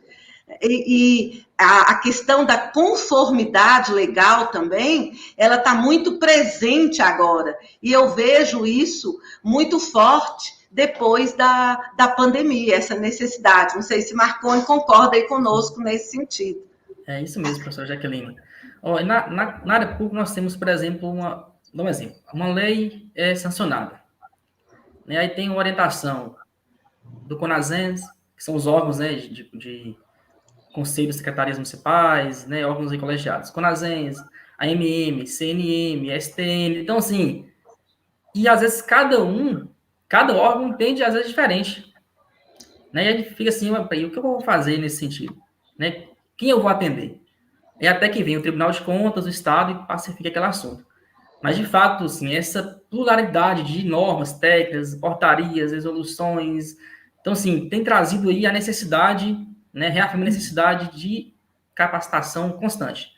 E a questão da conformidade legal também, ela está muito presente agora. E eu vejo isso muito forte depois da pandemia, essa necessidade. Não sei se Marconi concorda aí conosco nesse sentido. É isso mesmo, professora Jaqueline. Na área pública, nós temos, por exemplo, uma lei sancionada. Né? Aí tem uma orientação do CONASENS, que são os órgãos, né, de conselhos, secretarias municipais, né, órgãos colegiados, CONASENS, AMM, CNM, STN. Então, assim, e às vezes cada órgão entende, às vezes, diferente. Né? E a gente fica assim, o que eu vou fazer nesse sentido? Né? Quem eu vou atender? É até que vem o Tribunal de Contas, o Estado, e pacifica aquele assunto. Mas, de fato, assim, essa pluralidade de normas, técnicas, portarias, resoluções, então, assim, tem trazido aí a necessidade, né, reafirma a necessidade de capacitação constante.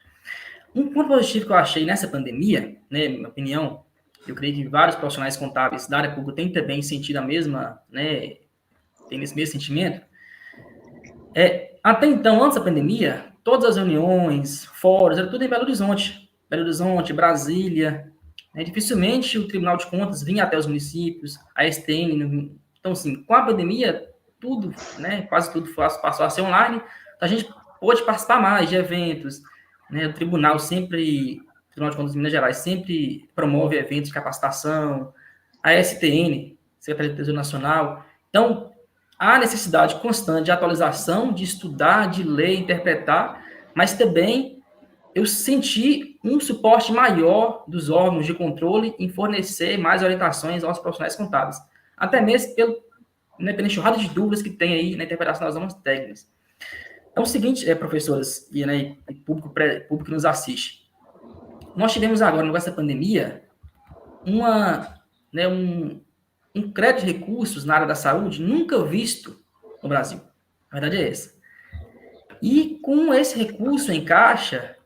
Um ponto positivo que eu achei nessa pandemia, né, na minha opinião, eu creio que vários profissionais contábeis da área pública têm também sentido a mesma, né, tem esse mesmo sentimento. Até então, antes da pandemia, todas as reuniões, fóruns, era tudo em Belo Horizonte, Brasília, né, dificilmente o Tribunal de Contas vinha até os municípios, a STN. Então, assim, com a pandemia, tudo, né, quase tudo passou a ser online, então a gente pôde participar mais de eventos, né, o Tribunal de Contas de Minas Gerais sempre promove eventos de capacitação, a STN, Secretaria do Tesouro Nacional. Então, há necessidade constante de atualização, de estudar, de ler, interpretar, mas também eu senti um suporte maior dos órgãos de controle em fornecer mais orientações aos profissionais contábeis, até mesmo pela enxurrada de dúvidas que tem aí na interpretação das normas técnicas. É o seguinte, professoras e, né, público que nos assiste, nós tivemos agora, no negócio da pandemia, um crédito de recursos na área da saúde nunca visto no Brasil. A verdade é essa. E com esse recurso em caixa,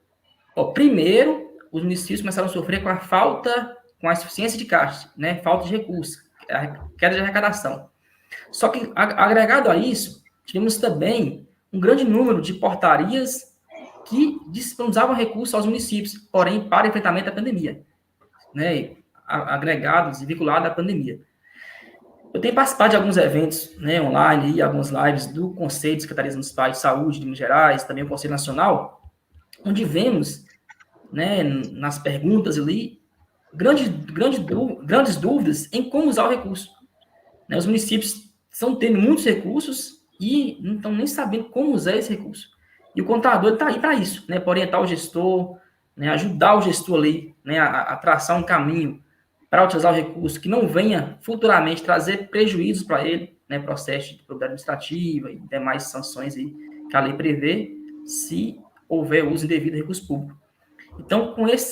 primeiro, os municípios começaram a sofrer com a insuficiência de caixa, né? Falta de recursos, a queda de arrecadação. Só que, agregado a isso, tivemos também um grande número de portarias que disponibilizavam recursos aos municípios, porém, para enfrentamento da pandemia, né? Agregados e vinculados à pandemia. Eu tenho participado de alguns eventos, né, online, e algumas lives do Conselho de Secretarias Municipais de Saúde de Minas Gerais, também o Conselho Nacional, onde vemos, né, nas perguntas ali, grandes dúvidas em como usar o recurso. Né, os municípios estão tendo muitos recursos e não estão nem sabendo como usar esse recurso. E o contador está aí para isso, né, para orientar o gestor, né, ajudar o gestor ali, né, a traçar um caminho para utilizar o recurso que não venha futuramente trazer prejuízos para ele, né, processo de propriedade administrativa e demais sanções aí que a lei prevê, se houver uso indevido do recurso público. Então, com esse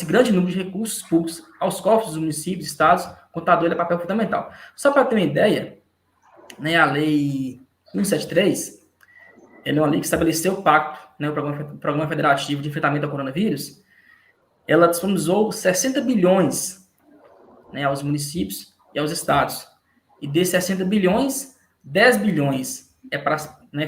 grande número de recursos públicos aos cofres dos municípios, estados, o contador é papel fundamental. Só para ter uma ideia, né, a lei 173, ela é uma lei que estabeleceu o pacto, né, o Programa Federativo de Enfrentamento ao Coronavírus. Ela disponibilizou 60 bilhões, né, aos municípios e aos estados. E desses 60 bilhões, 10 bilhões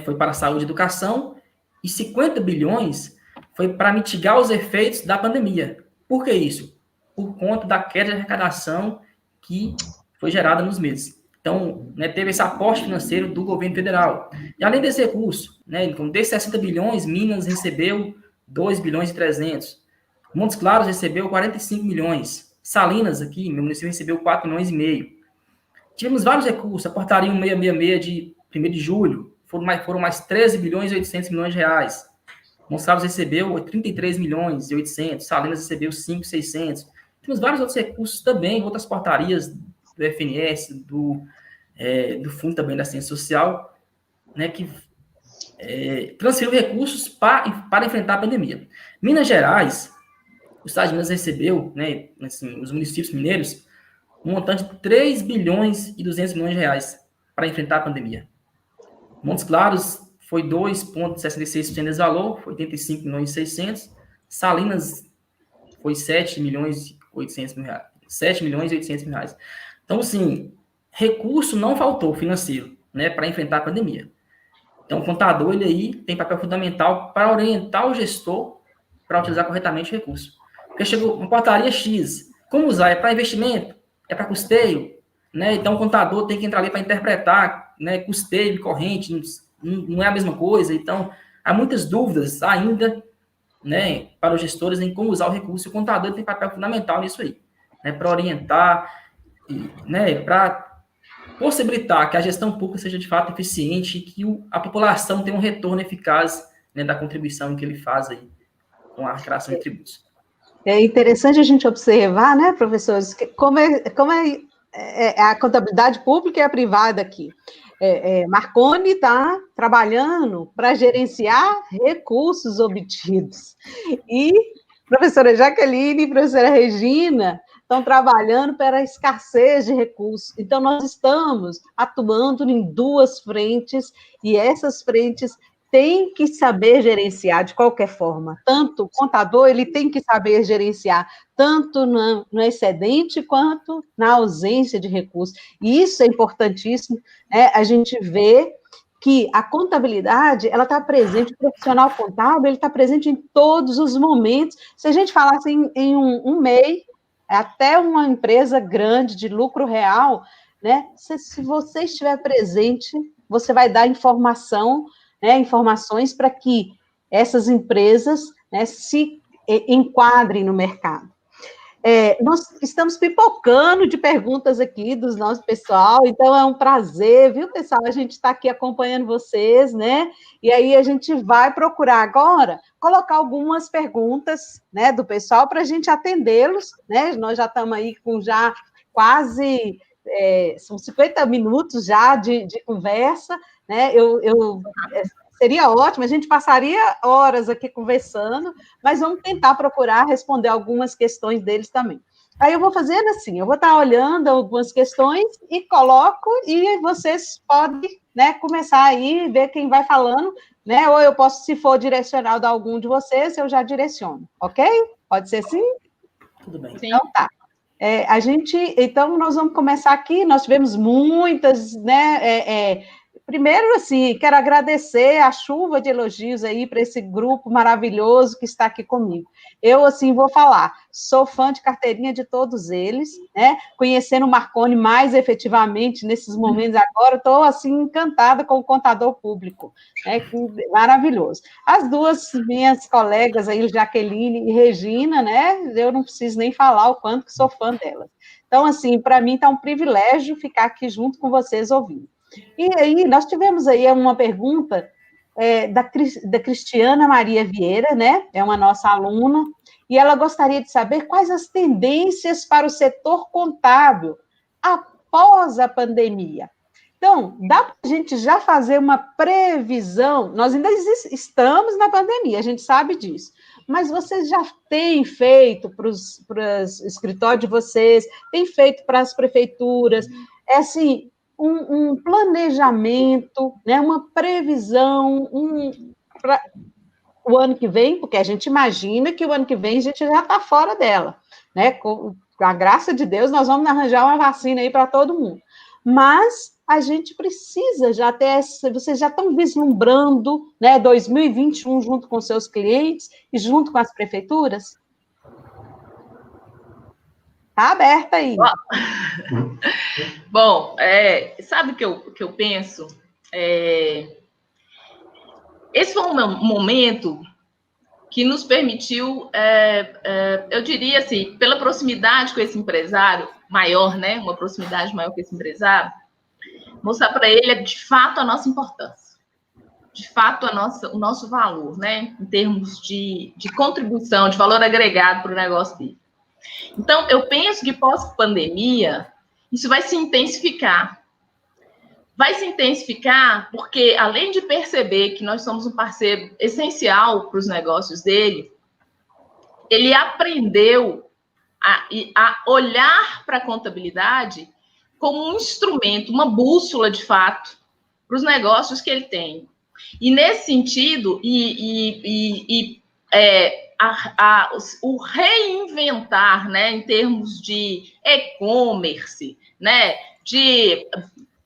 foi para a saúde e educação e 50 bilhões foi para mitigar os efeitos da pandemia. Por que isso? Por conta da queda de arrecadação que foi gerada nos meses. Então, né, teve esse aporte financeiro do governo federal. E além desse recurso, né, desses 60 bilhões, Minas recebeu 2 bilhões e 300. Montes Claros recebeu 45 milhões. Salinas, aqui, meu município, recebeu 4 milhões e meio. Tivemos vários recursos. A portaria 1666 de 1º de julho foram mais 13 bilhões e 800 milhões de reais. Gonçalves recebeu 33 milhões e 800. Salinas recebeu 5,600. Temos vários outros recursos também, outras portarias do FNS, do Fundo também da Ciência Social, né, que transferiu recursos para enfrentar a pandemia. Minas Gerais, o estado de Minas recebeu, né, assim, os municípios mineiros, um montante de 3 bilhões e 200 milhões de reais para enfrentar a pandemia. Montes Claros foi 2,66% desse valor, foi 85 milhões e 600. Salinas foi 7 milhões e 800 mil reais. 7 milhões e 800 mil reais. Então, assim, recurso não faltou financeiro, né, para enfrentar a pandemia. Então, o contador, ele aí tem papel fundamental para orientar o gestor para utilizar corretamente o recurso. Porque chegou uma portaria X, como usar? É para investimento? É para custeio? Né? Então, o contador tem que entrar ali para interpretar, né, custeio e corrente, não é a mesma coisa. Então, há muitas dúvidas ainda, né, para os gestores em como usar o recurso. O contador tem papel fundamental nisso aí, né, para orientar, né, para possibilitar que a gestão pública seja de fato eficiente e que a população tenha um retorno eficaz, né, da contribuição que ele faz aí com a arrecadação de tributos. É interessante a gente observar, né, professores, como é a contabilidade pública e a privada aqui. Marconi está trabalhando para gerenciar recursos obtidos. E professora Jaqueline e professora Regina estão trabalhando para a escassez de recursos. Então, nós estamos atuando em duas frentes, e essas frentes têm que saber gerenciar de qualquer forma. Tanto o contador, ele tem que saber gerenciar, tanto no excedente, quanto na ausência de recursos. E isso é importantíssimo, né? A gente vê que a contabilidade, ela está presente, o profissional contábil, ele está presente em todos os momentos. Se a gente falasse em um MEI, até uma empresa grande de lucro real, né? Se você estiver presente, você vai dar informação, né, informações para que essas empresas, né, se enquadrem no mercado. Nós estamos pipocando de perguntas aqui do nosso pessoal, então é um prazer, viu, pessoal? A gente está aqui acompanhando vocês, né? E aí a gente vai procurar agora colocar algumas perguntas, né, do pessoal para a gente atendê-los, né? Nós já estamos aí com já quase são 50 minutos já de conversa, né? Seria ótimo, a gente passaria horas aqui conversando, mas vamos tentar procurar responder algumas questões deles também. Aí eu vou fazendo assim, eu vou estar olhando algumas questões e coloco, e vocês podem, né, começar aí, ver quem vai falando, né, ou eu posso, se for direcional de algum de vocês, eu já direciono, ok? Pode ser assim? Tudo bem. Sim. Então tá. Então, nós vamos começar aqui, nós tivemos muitas, né, primeiro, assim, quero agradecer a chuva de elogios aí para esse grupo maravilhoso que está aqui comigo. Eu, assim, vou falar, sou fã de carteirinha de todos eles, né, conhecendo o Marconi mais efetivamente nesses momentos agora, estou, assim, encantada com o contador público, né, que maravilhoso. As duas minhas colegas aí, Jaqueline e Regina, né, eu não preciso nem falar o quanto que sou fã delas. Então, assim, para mim está um privilégio ficar aqui junto com vocês ouvindo. E aí, nós tivemos aí uma pergunta da Cristiana Maria Vieira, né? É uma nossa aluna, e ela gostaria de saber quais as tendências para o setor contábil após a pandemia. Então, dá para a gente já fazer uma previsão? Nós ainda estamos na pandemia, a gente sabe disso. Mas vocês já têm feito para os escritórios de vocês, têm feito para as prefeituras, assim, um planejamento, né, uma previsão para o ano que vem, porque a gente imagina que o ano que vem a gente já está fora dela, né? Com a graça de Deus, nós vamos arranjar uma vacina aí para todo mundo. Mas a gente precisa já ter, vocês já estão vislumbrando, né, 2021 junto com seus clientes e junto com as prefeituras? Está aberta aí. Bom, sabe o que eu penso? Esse foi um momento que nos permitiu, eu diria assim, pela proximidade com esse empresário maior, né? Uma proximidade maior com esse empresário, mostrar para ele, de fato, a nossa importância. De fato, o nosso valor, né? Em termos de contribuição, de valor agregado para o negócio dele. Então, eu penso que pós-pandemia, isso vai se intensificar. Vai se intensificar porque, além de perceber que nós somos um parceiro essencial para os negócios dele, ele aprendeu a olhar para a contabilidade como um instrumento, uma bússola, de fato, para os negócios que ele tem. E, nesse sentido, o reinventar, né, em termos de e-commerce, né, de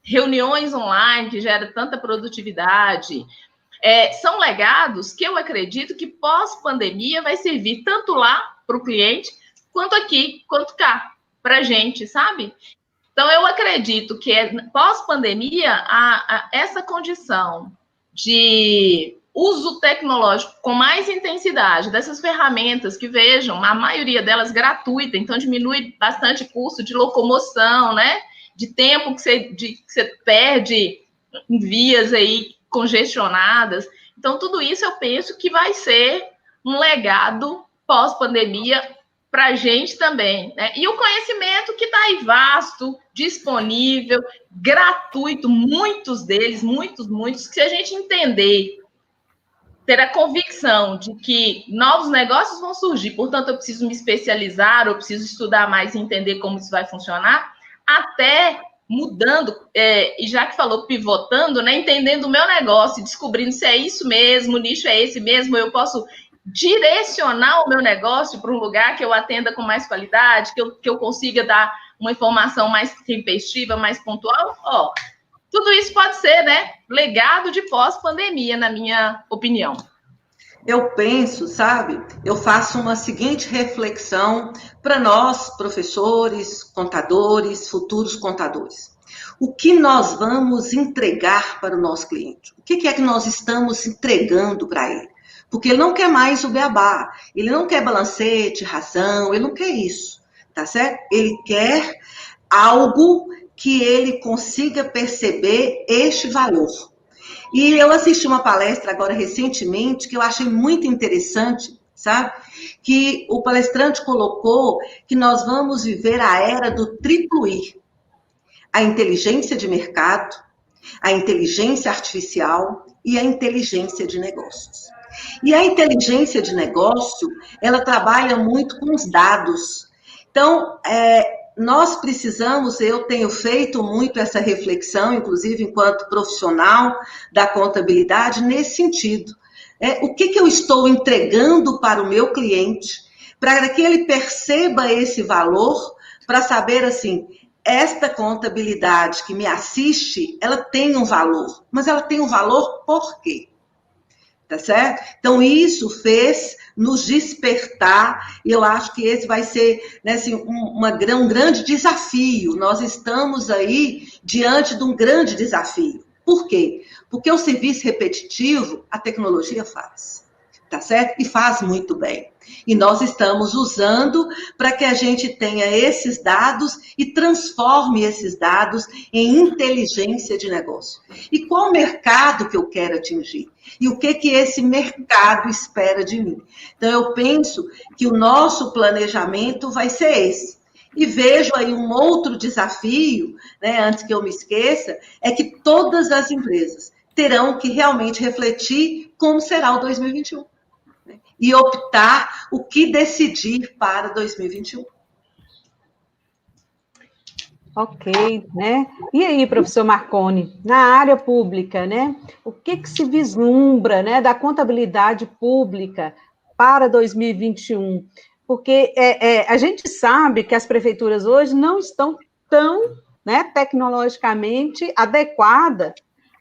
reuniões online que gera tanta produtividade, são legados que eu acredito que pós-pandemia vai servir tanto lá para o cliente, quanto aqui, quanto cá, para a gente, sabe? Então, eu acredito que pós-pandemia, essa condição de uso tecnológico com mais intensidade dessas ferramentas que, vejam, a maioria delas gratuita, então diminui bastante o custo de locomoção, né? De tempo que você perde em vias aí congestionadas. Então, tudo isso eu penso que vai ser um legado pós-pandemia para a gente também, né? E o conhecimento que está aí vasto, disponível, gratuito, muitos deles, muitos, que se a gente entender, ter a convicção de que novos negócios vão surgir, portanto, eu preciso me especializar, eu preciso estudar mais e entender como isso vai funcionar, até mudando, e já que falou pivotando, né, entendendo o meu negócio, descobrindo se é isso mesmo, o nicho é esse mesmo, eu posso direcionar o meu negócio para um lugar que eu atenda com mais qualidade, que eu consiga dar uma informação mais tempestiva, mais pontual. Tudo isso pode ser, né, legado de pós-pandemia, na minha opinião. Eu penso, sabe, eu faço uma seguinte reflexão para nós, professores, contadores, futuros contadores. O que nós vamos entregar para o nosso cliente? O que é que nós estamos entregando para ele? Porque ele não quer mais o beabá, ele não quer balancete, ração, ele não quer isso, tá certo? Ele quer algo que ele consiga perceber este valor. E eu assisti uma palestra agora recentemente que eu achei muito interessante, sabe? Que o palestrante colocou que nós vamos viver a era do triplo I. A inteligência de mercado, a inteligência artificial e a inteligência de negócios. E a inteligência de negócio, ela trabalha muito com os dados. Então, nós precisamos, eu tenho feito muito essa reflexão, inclusive enquanto profissional da contabilidade, nesse sentido. O que eu estou entregando para o meu cliente, para que ele perceba esse valor, para saber, assim, esta contabilidade que me assiste, ela tem um valor, mas ela tem um valor por quê? Tá certo? Então, isso fez nos despertar, e eu acho que esse vai ser, né, assim, um grande desafio. Nós estamos aí diante de um grande desafio. Por quê? Porque o serviço repetitivo, a tecnologia faz, tá certo? E faz muito bem. E nós estamos usando para que a gente tenha esses dados e transforme esses dados em inteligência de negócio. E qual mercado que eu quero atingir? E o que esse mercado espera de mim? Então, eu penso que o nosso planejamento vai ser esse. E vejo aí um outro desafio, né, antes que eu me esqueça, é que todas as empresas terão que realmente refletir como será o 2021. Né, e optar o que decidir para 2021. Ok, né? E aí, professor Marconi, na área pública, né? O que se vislumbra, né, da contabilidade pública para 2021? Porque a gente sabe que as prefeituras hoje não estão tão, né, tecnologicamente adequadas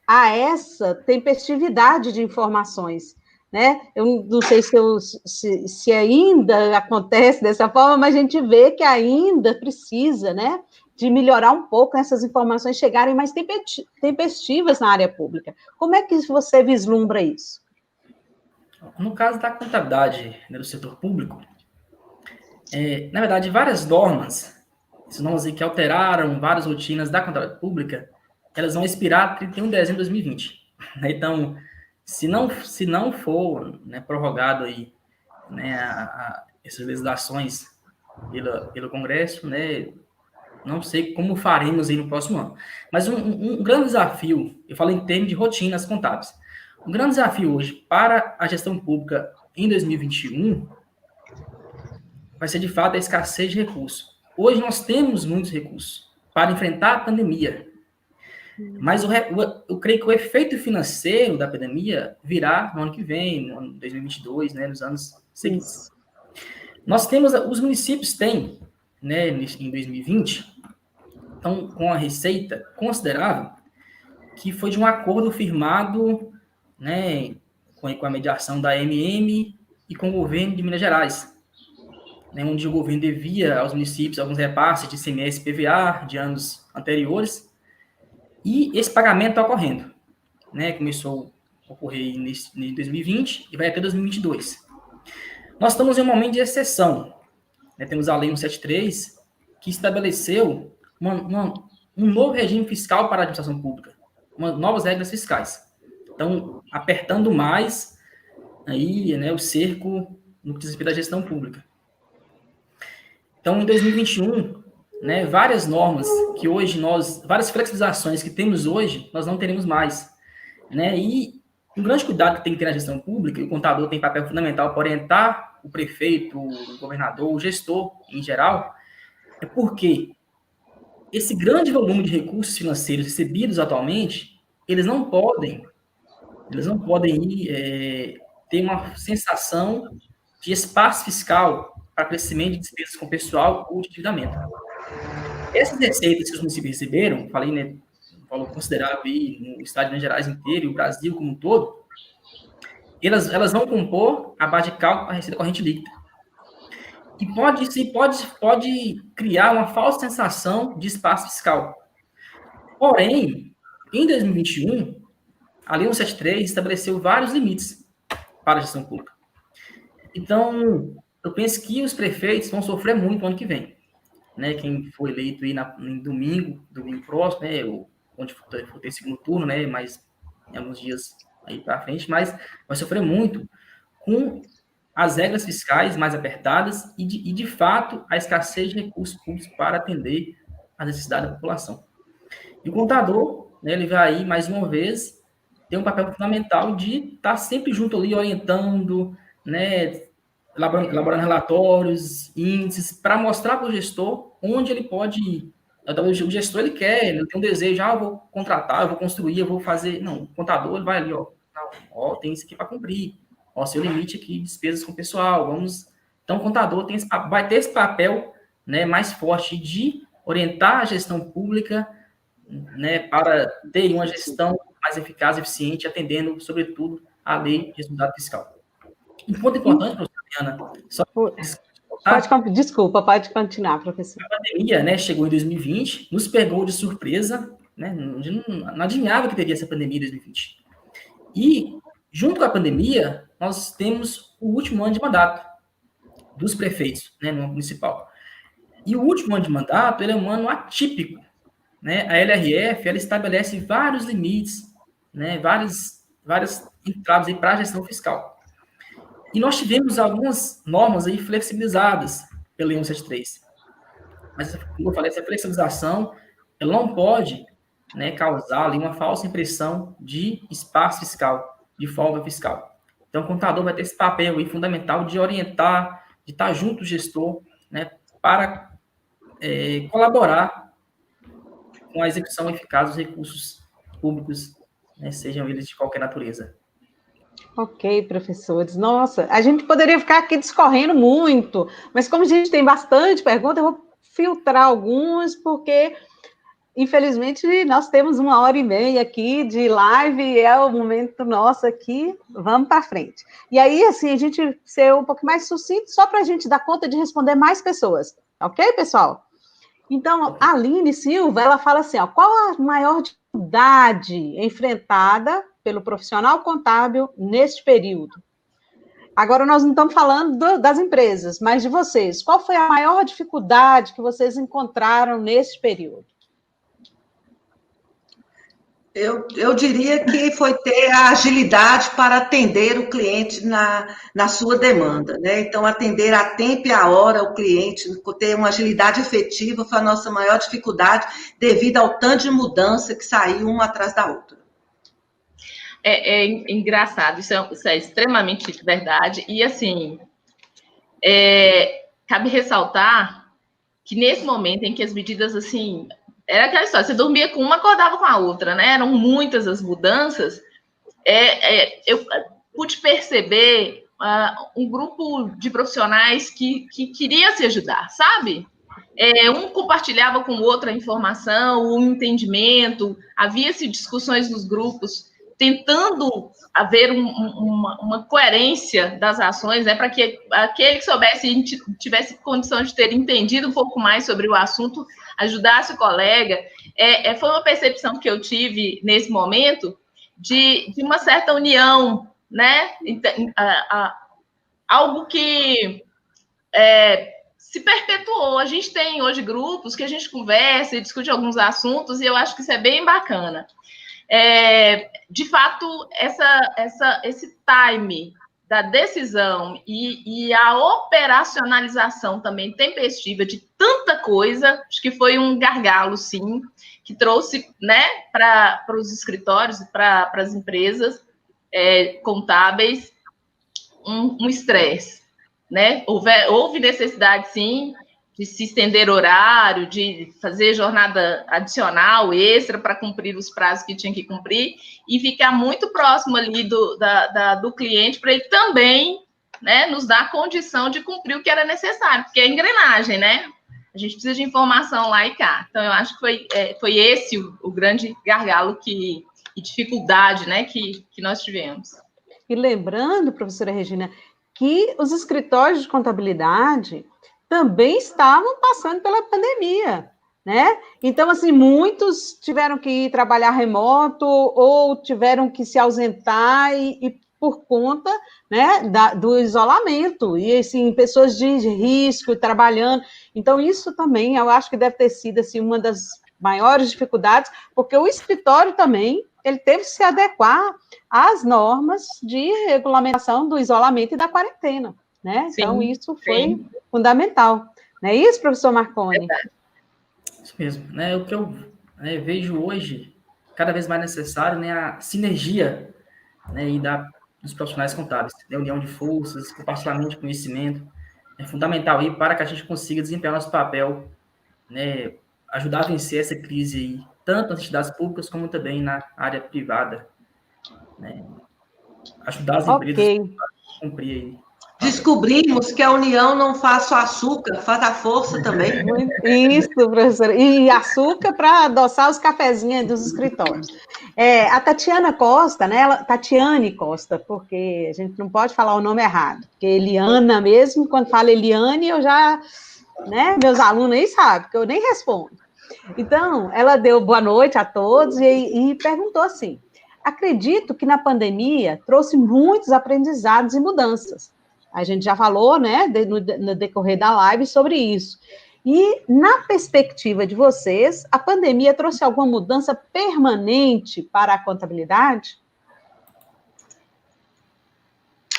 a essa tempestividade de informações, né? Eu não sei se ainda acontece dessa forma, mas a gente vê que ainda precisa, né, de melhorar um pouco essas informações chegarem mais tempestivas na área pública. Como é que você vislumbra isso? No caso da contabilidade, né, do setor público, na verdade, várias normas que alteraram várias rotinas da contabilidade pública, elas vão expirar 31 de dezembro de 2020. Então, se não for, né, prorrogado aí, né, essas legislações pelo Congresso, né, não sei como faremos aí no próximo ano. Mas um grande desafio, eu falo em termos de rotinas contábeis, um grande desafio hoje para a gestão pública em 2021 vai ser, de fato, a escassez de recursos. Hoje nós temos muitos recursos para enfrentar a pandemia, mas eu creio que o efeito financeiro da pandemia virá no ano que vem, no ano 2022, né, nos anos seguintes. Nós temos, os municípios têm, né, em 2020, então, com a receita considerável, que foi de um acordo firmado, né, com a mediação da AMM e com o governo de Minas Gerais, né, onde o governo devia aos municípios alguns repasses de ICMS e PVA de anos anteriores, e esse pagamento está ocorrendo, né, começou a ocorrer em 2020 e vai até 2022. Nós estamos em um momento de exceção, né, temos a Lei 173, que estabeleceu um novo regime fiscal para a administração pública, novas regras fiscais. Então, apertando mais aí, né, o cerco no que diz respeito à gestão pública. Então, em 2021, né, várias normas que hoje várias flexibilizações que temos hoje, nós não teremos mais, né? E um grande cuidado que tem que ter na gestão pública, e o contador tem papel fundamental para orientar o prefeito, o governador, o gestor em geral, é porque esse grande volume de recursos financeiros recebidos atualmente, eles não podem ter uma sensação de espaço fiscal para crescimento de despesas com pessoal ou de endividamento. Essas receitas que os municípios receberam, falei, né, um valor considerável aí no estado de Minas Gerais inteiro e o Brasil como um todo, elas vão compor a base de cálculo para a receita corrente líquida. E pode criar uma falsa sensação de espaço fiscal. Porém, em 2021, a Lei 173 estabeleceu vários limites para a gestão pública. Então, eu penso que os prefeitos vão sofrer muito no ano que vem. Né? Quem foi eleito aí em domingo próximo, né? Onde for ter segundo turno, né? Mas em alguns dias aí para frente, mas vai sofrer muito com as regras fiscais mais apertadas e de fato, a escassez de recursos públicos para atender às necessidades da população. E o contador, né, ele vai aí, mais uma vez, ter um papel fundamental de estar sempre junto ali, orientando, né, elaborando relatórios, índices, para mostrar para o gestor onde ele pode ir. Então, o gestor, ele tem um desejo, eu vou contratar, eu vou construir, eu vou fazer... Não, o contador, ele vai ali, tem isso aqui para cumprir, seu limite aqui, despesas com o pessoal, vamos... Então, o contador vai ter esse papel, né, mais forte de orientar a gestão pública, né, para ter uma gestão mais eficaz, eficiente, atendendo, sobretudo, a lei de responsabilidade fiscal. Um ponto importante, professora Diana, desculpa, pode continuar, professor. A pandemia, né, chegou em 2020, nos pegou de surpresa, né, não adivinhava que teria essa pandemia em 2020. E, junto com a pandemia, nós temos o último ano de mandato dos prefeitos, né, no municipal. E o último ano de mandato, ele é um ano atípico, né? A LRF, ela estabelece vários limites, né, várias entraves aí para a gestão fiscal. E nós tivemos algumas normas aí flexibilizadas pela lei 173. Mas, como eu falei, essa flexibilização, ela não pode, né, causar ali uma falsa impressão de espaço fiscal, de folga fiscal. Então, o contador vai ter esse papel aí fundamental de orientar, de estar junto do gestor, né, para colaborar com a execução eficaz dos recursos públicos, né, sejam eles de qualquer natureza. Ok, professores. Nossa, a gente poderia ficar aqui discorrendo muito, mas como a gente tem bastante pergunta, eu vou filtrar algumas, porque, infelizmente, nós temos 1h30 aqui de live, é o momento nosso aqui, vamos para frente. E aí, assim, a gente ser um pouco mais sucinto, só para a gente dar conta de responder mais pessoas. Ok, pessoal? Então, a Aline Silva, ela fala assim, qual a maior dificuldade enfrentada pelo profissional contábil neste período? Agora, nós não estamos falando das empresas, mas de vocês. Qual foi a maior dificuldade que vocês encontraram neste período? Eu diria que foi ter a agilidade para atender o cliente na sua demanda, né? Então, atender a tempo e a hora o cliente, ter uma agilidade efetiva foi a nossa maior dificuldade devido ao tanto de mudança que saiu uma atrás da outra. É engraçado, isso é extremamente verdade. E, assim, cabe ressaltar que nesse momento em que as medidas, assim... Era aquela história, você dormia com uma, acordava com a outra, né? Eram muitas as mudanças. Eu pude perceber um grupo de profissionais que queria se ajudar, sabe? Um compartilhava com o outro a informação, o entendimento, havia-se discussões nos grupos, tentando haver uma coerência das ações, né, para que aquele que soubesse e tivesse condição de ter entendido um pouco mais sobre o assunto, ajudasse o colega. Foi uma percepção que eu tive nesse momento de uma certa união, né, algo que se perpetuou. A gente tem hoje grupos que a gente conversa e discute alguns assuntos, e eu acho que isso é bem bacana. De fato, esse time da decisão e a operacionalização também tempestiva de tanta coisa, acho que foi um gargalo, sim, que trouxe, né, para os escritórios, para as empresas contábeis, um estresse, né? Houve necessidade, sim, de se estender horário, de fazer jornada adicional, extra, para cumprir os prazos que tinha que cumprir, e ficar muito próximo ali do cliente, para ele também, né, nos dar a condição de cumprir o que era necessário, porque é engrenagem, né? A gente precisa de informação lá e cá. Então, eu acho que foi esse o grande gargalo e dificuldade, né, que nós tivemos. E lembrando, professora Regina, que os escritórios de contabilidade também estavam passando pela pandemia, né? Então, assim, muitos tiveram que ir trabalhar remoto ou tiveram que se ausentar e por conta, né, do isolamento, e, assim, pessoas de risco trabalhando. Então, isso também, eu acho que deve ter sido, assim, uma das maiores dificuldades, porque o escritório também, ele teve que se adequar às normas de regulamentação do isolamento e da quarentena, né? Sim, então, isso foi fundamental. Não é isso, professor Marconi? Isso mesmo. Né? O que eu vejo hoje, cada vez mais necessário, né, a sinergia, né, e dos profissionais contábeis, né? União de forças, compartilhamento de conhecimento, é fundamental aí para que a gente consiga desempenhar nosso papel, né? Ajudar a vencer essa crise aí, tanto nas entidades públicas como também na área privada, né? Ajudar as empresas a cumprir aí. Descobrimos que a união não faz só açúcar, faz a força também. Isso, professora. E açúcar para adoçar os cafezinhos dos escritórios. A Tatiana Costa, né? Tatiane Costa, porque a gente não pode falar o nome errado. Porque Eliana mesmo, quando fala Eliane, eu já, né? Meus alunos aí sabem, que eu nem respondo. Então, ela deu boa noite a todos e perguntou assim: acredito que na pandemia trouxe muitos aprendizados e mudanças. A gente já falou, né, no decorrer da live sobre isso. E, na perspectiva de vocês, a pandemia trouxe alguma mudança permanente para a contabilidade?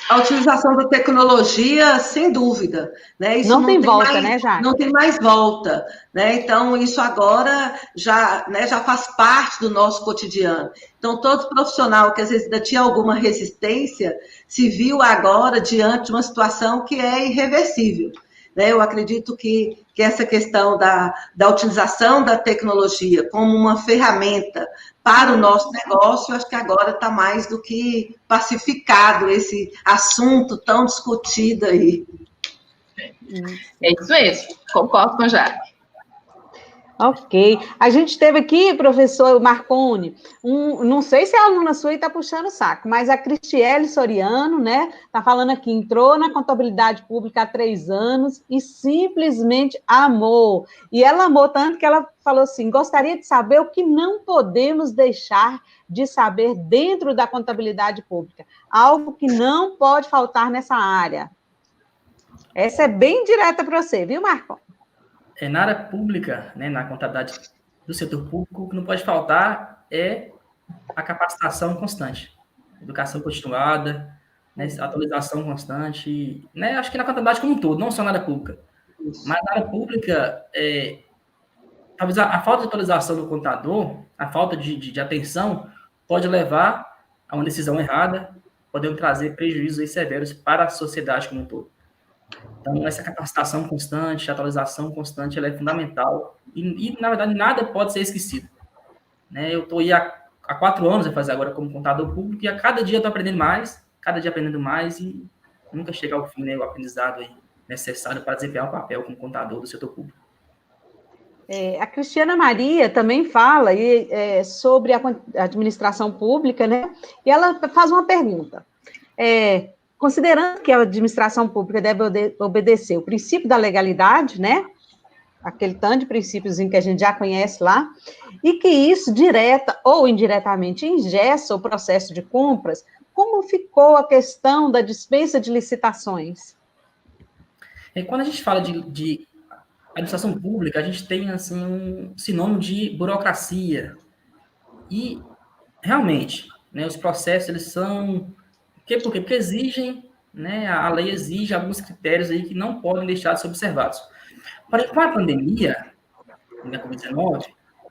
A utilização da tecnologia, sem dúvida, né? Isso não tem volta, mais, né, Jaque? Não tem mais volta, né? Então, isso agora já faz parte do nosso cotidiano. Então, todo profissional que às vezes ainda tinha alguma resistência, se viu agora diante de uma situação que é irreversível. Né? Eu acredito que essa questão da utilização da tecnologia como uma ferramenta para o nosso negócio, eu acho que agora está mais do que pacificado esse assunto tão discutido aí. É isso mesmo, concordo com a Jaque. Ok. A gente teve aqui, professor Marconi, não sei se a aluna sua está puxando o saco, mas a Cristiele Soriano, né, está falando aqui, entrou na contabilidade pública há 3 anos e simplesmente amou. E ela amou tanto que ela falou assim, gostaria de saber o que não podemos deixar de saber dentro da contabilidade pública. Algo que não pode faltar nessa área. Essa é bem direta para você, viu, Marconi? Na área pública, né, na contabilidade do setor público, o que não pode faltar é a capacitação constante, educação continuada, né, atualização constante, né, acho que na contabilidade como um todo, não só na área pública. Mas na área pública, talvez a falta de atualização do contador, a falta de atenção, pode levar a uma decisão errada, podendo trazer prejuízos severos para a sociedade como um todo. Então, essa capacitação constante, atualização constante, ela é fundamental. E, na verdade, nada pode ser esquecido. Né? Eu estou aí há 4 anos a fazer agora como contador público, e a cada dia eu estou aprendendo mais, e nunca chega ao fim, né, o aprendizado aí necessário para desempenhar o papel como contador do setor público. A Cristiana Maria também fala sobre a administração pública, né? E ela faz uma pergunta. Considerando que a administração pública deve obedecer o princípio da legalidade, né? Aquele tanto de princípios que a gente já conhece lá, e que isso, direta ou indiretamente, engessa o processo de compras, como ficou a questão da dispensa de licitações? Quando a gente fala de administração pública, a gente tem assim, um sinônimo de burocracia. E, realmente, né, os processos, eles são... Por quê? Porque exigem, né, a lei exige alguns critérios aí que não podem deixar de ser observados. Porém, com a pandemia, da Covid-19,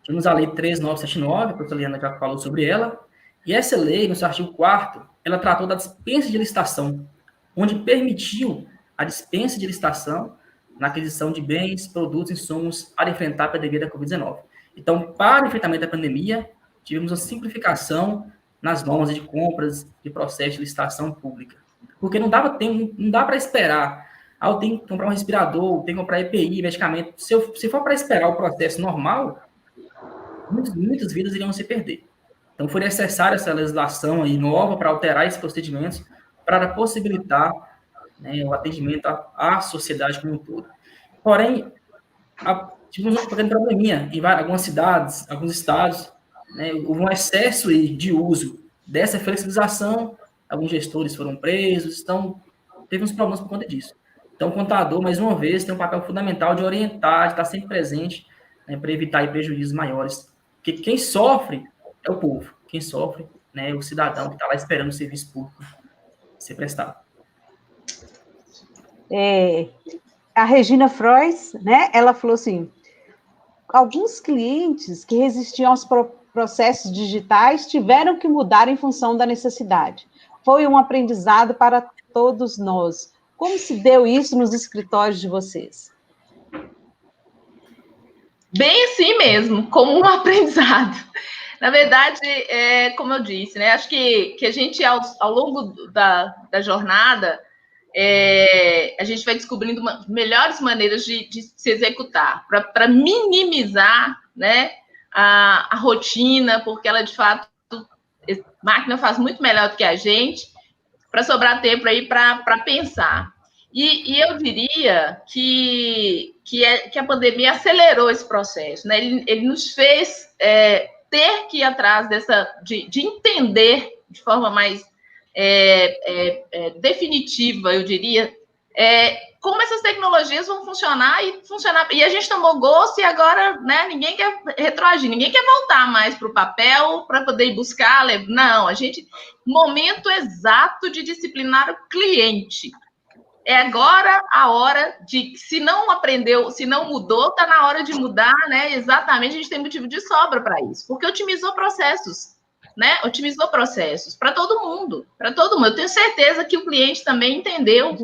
tínhamos a lei 13979, a professora Liana já falou sobre ela, e essa lei, no seu artigo 4º, ela tratou da dispensa de licitação, onde permitiu a dispensa de licitação na aquisição de bens, produtos e insumos para enfrentar a pandemia da Covid-19. Então, para o enfrentamento da pandemia, tivemos uma simplificação nas normas de compras de processo de licitação pública. Porque não dá para esperar. Eu tenho que comprar um respirador, tenho que comprar EPI, medicamento. Se for para esperar o processo normal, muitas vidas iriam se perder. Então, foi necessária essa legislação aí nova para alterar esses procedimentos, para possibilitar, né, o atendimento à sociedade como um todo. Porém, tivemos um pequeno probleminha em algumas cidades, alguns estados, né, houve um excesso de uso dessa flexibilização, alguns gestores foram presos, então teve uns problemas por conta disso. Então, o contador, mais uma vez, tem um papel fundamental de orientar, de estar sempre presente, né, para evitar prejuízos maiores. Porque quem sofre é o povo, quem sofre, né, é o cidadão que está lá esperando o serviço público ser prestado. A Regina Frois, né, ela falou assim, alguns clientes que resistiam aos processos digitais tiveram que mudar em função da necessidade. foi um aprendizado para todos nós. Como se deu isso nos escritórios de vocês? Bem assim mesmo, como um aprendizado. Na verdade, como eu disse, né? Acho que a gente, ao longo da jornada, a gente vai descobrindo melhores maneiras de se executar, para minimizar, né, a rotina, porque ela, de fato, a máquina faz muito melhor do que a gente, para sobrar tempo aí para pensar. E eu diria que a pandemia acelerou esse processo, né? Ele nos fez ter que ir atrás de entender de forma mais definitiva, eu diria, como essas tecnologias vão funcionar, e a gente tomou gosto, e agora, né, ninguém quer retroagir, ninguém quer voltar mais para o papel para poder ir buscar. Não, momento exato de disciplinar o cliente. É agora a hora de, se não aprendeu, se não mudou, está na hora de mudar, né? Exatamente, a gente tem motivo de sobra para isso, porque otimizou processos, né? Otimizou processos para todo mundo, Eu tenho certeza que o cliente também entendeu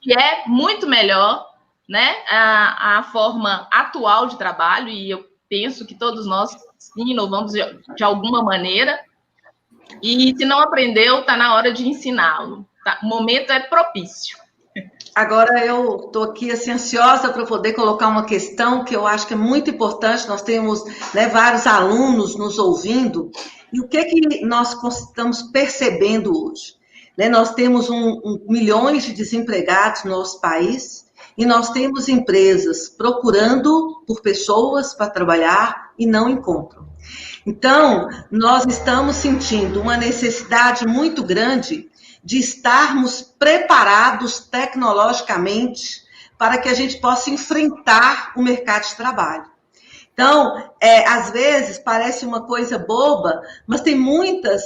que é muito melhor, né? A forma atual de trabalho, e eu penso que todos nós sim, inovamos de alguma maneira, e se não aprendeu, está na hora de ensiná-lo. Tá? O momento é propício. Agora eu estou aqui assim, ansiosa para poder colocar uma questão que eu acho que é muito importante. Nós temos, né, vários alunos nos ouvindo, e o que nós estamos percebendo hoje? Né, nós temos milhões de desempregados no nosso país, e nós temos empresas procurando por pessoas para trabalhar e não encontram. Então, nós estamos sentindo uma necessidade muito grande de estarmos preparados tecnologicamente para que a gente possa enfrentar o mercado de trabalho. Então, às vezes, parece uma coisa boba, mas tem muitas,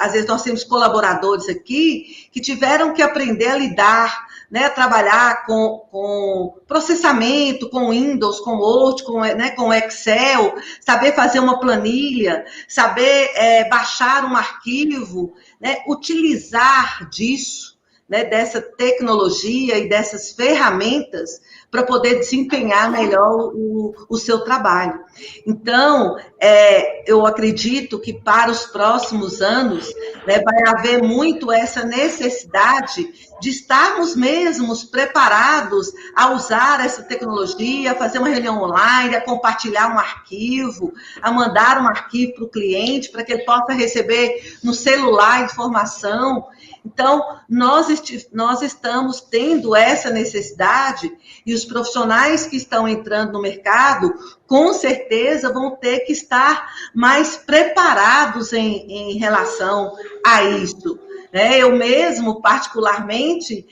às vezes nós temos colaboradores aqui que tiveram que aprender a lidar, né, a trabalhar com processamento, com Windows, com Word, com Excel, saber fazer uma planilha, saber baixar um arquivo, né, utilizar disso, né, dessa tecnologia e dessas ferramentas para poder desempenhar melhor o seu trabalho. Então, eu acredito que para os próximos anos, né, vai haver muito essa necessidade de estarmos mesmos preparados a usar essa tecnologia, a fazer uma reunião online, a compartilhar um arquivo, a mandar um arquivo para o cliente, para que ele possa receber no celular informação. Então, nós estamos tendo essa necessidade, e os profissionais que estão entrando no mercado, com certeza, vão ter que estar mais preparados em relação a isso. Eu mesmo, particularmente,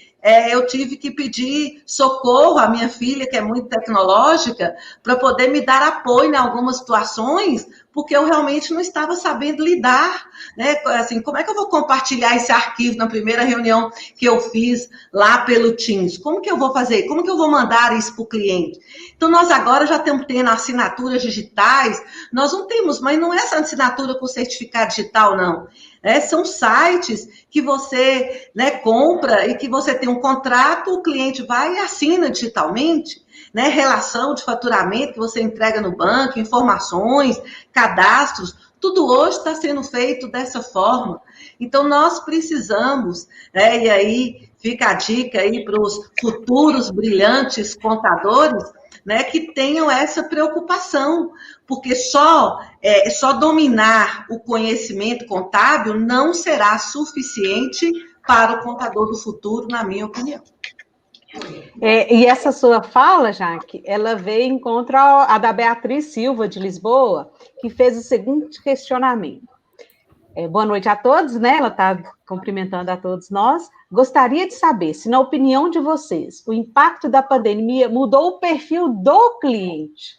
eu tive que pedir socorro à minha filha, que é muito tecnológica, para poder me dar apoio em algumas situações, porque eu realmente não estava sabendo lidar, né? Assim, como é que eu vou compartilhar esse arquivo na primeira reunião que eu fiz lá pelo Teams? Como que eu vou fazer? Como que eu vou mandar isso para o cliente? Então, nós agora já estamos tendo assinaturas digitais, nós não temos, mas não é essa assinatura com certificado digital, não. São sites que você, né, compra e que você tem um contrato, o cliente vai e assina digitalmente, né, relação de faturamento que você entrega no banco, informações, cadastros, tudo hoje está sendo feito dessa forma. Então, nós precisamos, né, e aí fica a dica aí para os futuros brilhantes contadores, né, que tenham essa preocupação, porque só dominar o conhecimento contábil não será suficiente para o contador do futuro, na minha opinião. E essa sua fala, Jaque, ela veio contra a da Beatriz Silva, de Lisboa, que fez o seguinte questionamento. Boa noite a todos, né? Ela está cumprimentando a todos nós. Gostaria de saber se, na opinião de vocês, o impacto da pandemia mudou o perfil do cliente.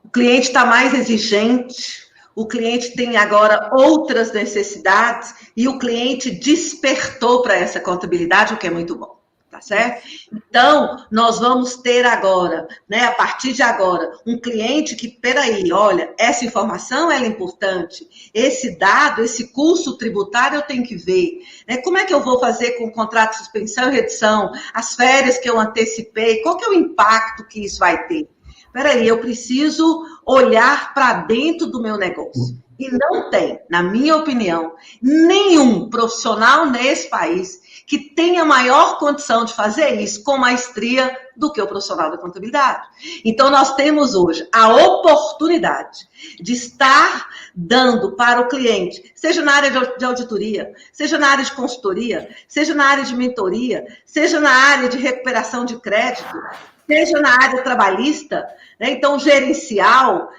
O cliente está mais exigente, o cliente tem agora outras necessidades e o cliente despertou para essa contabilidade, o que é muito bom. tá certo? Então, nós vamos ter agora, né, a partir de agora, um cliente que, peraí, olha, essa informação ela é importante, esse dado, esse custo tributário eu tenho que ver, né? Como é que eu vou fazer com o contrato de suspensão e redução, as férias que eu antecipei, qual que é o impacto que isso vai ter? Peraí, eu preciso olhar para dentro do meu negócio. E não tem, na minha opinião, nenhum profissional nesse país que tenha maior condição de fazer isso com maestria do que o profissional da contabilidade. Então, nós temos hoje a oportunidade de estar dando para o cliente, seja na área de auditoria, seja na área de consultoria, seja na área de mentoria, seja na área de recuperação de crédito, seja na área trabalhista, né? Então, gerencial,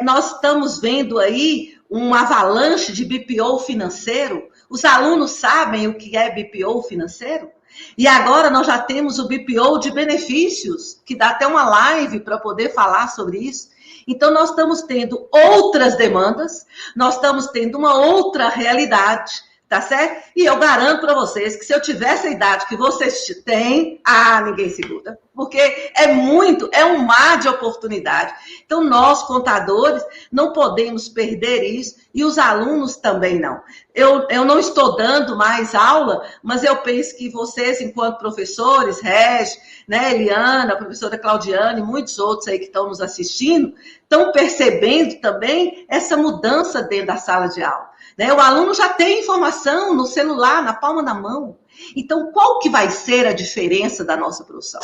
nós estamos vendo aí uma avalanche de BPO financeiro. Os alunos sabem o que é BPO financeiro? E agora nós já temos o BPO de benefícios, que dá até uma live para poder falar sobre isso. Então, nós estamos tendo outras demandas, nós estamos tendo uma outra realidade, tá certo? E eu garanto para vocês que se eu tivesse a idade que vocês têm, ninguém segura. Porque é um mar de oportunidade. Então, nós, contadores, não podemos perder isso e os alunos também não. Eu não estou dando mais aula, mas eu penso que vocês, enquanto professores, Regi, né, Eliana, a professora Claudiane e muitos outros aí que estão nos assistindo, estão percebendo também essa mudança dentro da sala de aula. Né? O aluno já tem informação no celular, na palma da mão. Então, qual que vai ser a diferença da nossa profissão?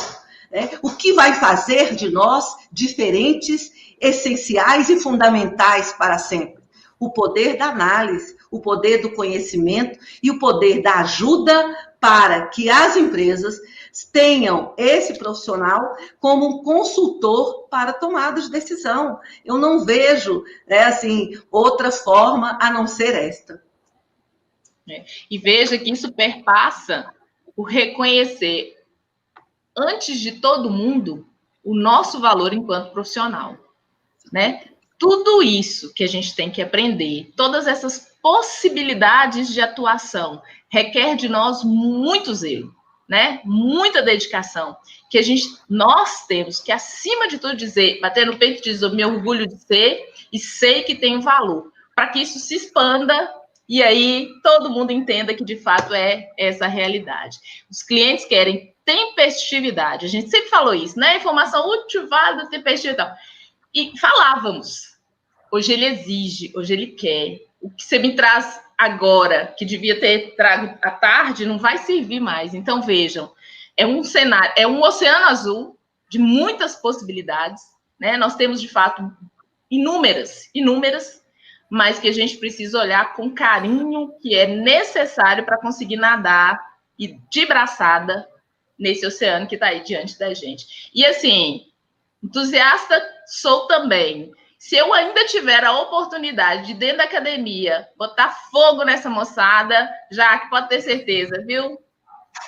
O que vai fazer de nós diferentes, essenciais e fundamentais para sempre? O poder da análise, o poder do conhecimento e o poder da ajuda para que as empresas tenham esse profissional como um consultor para tomada de decisão. Eu não vejo, outra forma a não ser esta. E veja que isso perpassa o reconhecer, antes de todo mundo, o nosso valor enquanto profissional, né? Tudo isso que a gente tem que aprender, todas essas possibilidades de atuação, requer de nós muito zelo, né? Muita dedicação, que nós temos que, acima de tudo, dizer, bater no peito e dizer, me orgulho de ser e sei que tem valor, para que isso se expanda e aí todo mundo entenda que, de fato, é essa a realidade. Os clientes querem tempestividade, a gente sempre falou isso, né? Informação útil, válida, tempestiva e tal. E falávamos, hoje ele exige, hoje ele quer. O que você me traz agora, que devia ter trago à tarde, não vai servir mais. Então, vejam, é um cenário, é um oceano azul de muitas possibilidades, né? Nós temos, de fato, inúmeras, mas que a gente precisa olhar com carinho, que é necessário para conseguir nadar e de braçada nesse oceano que está aí diante da gente. E, assim, entusiasta sou também. Se eu ainda tiver a oportunidade de, dentro da academia, botar fogo nessa moçada, já que pode ter certeza, viu?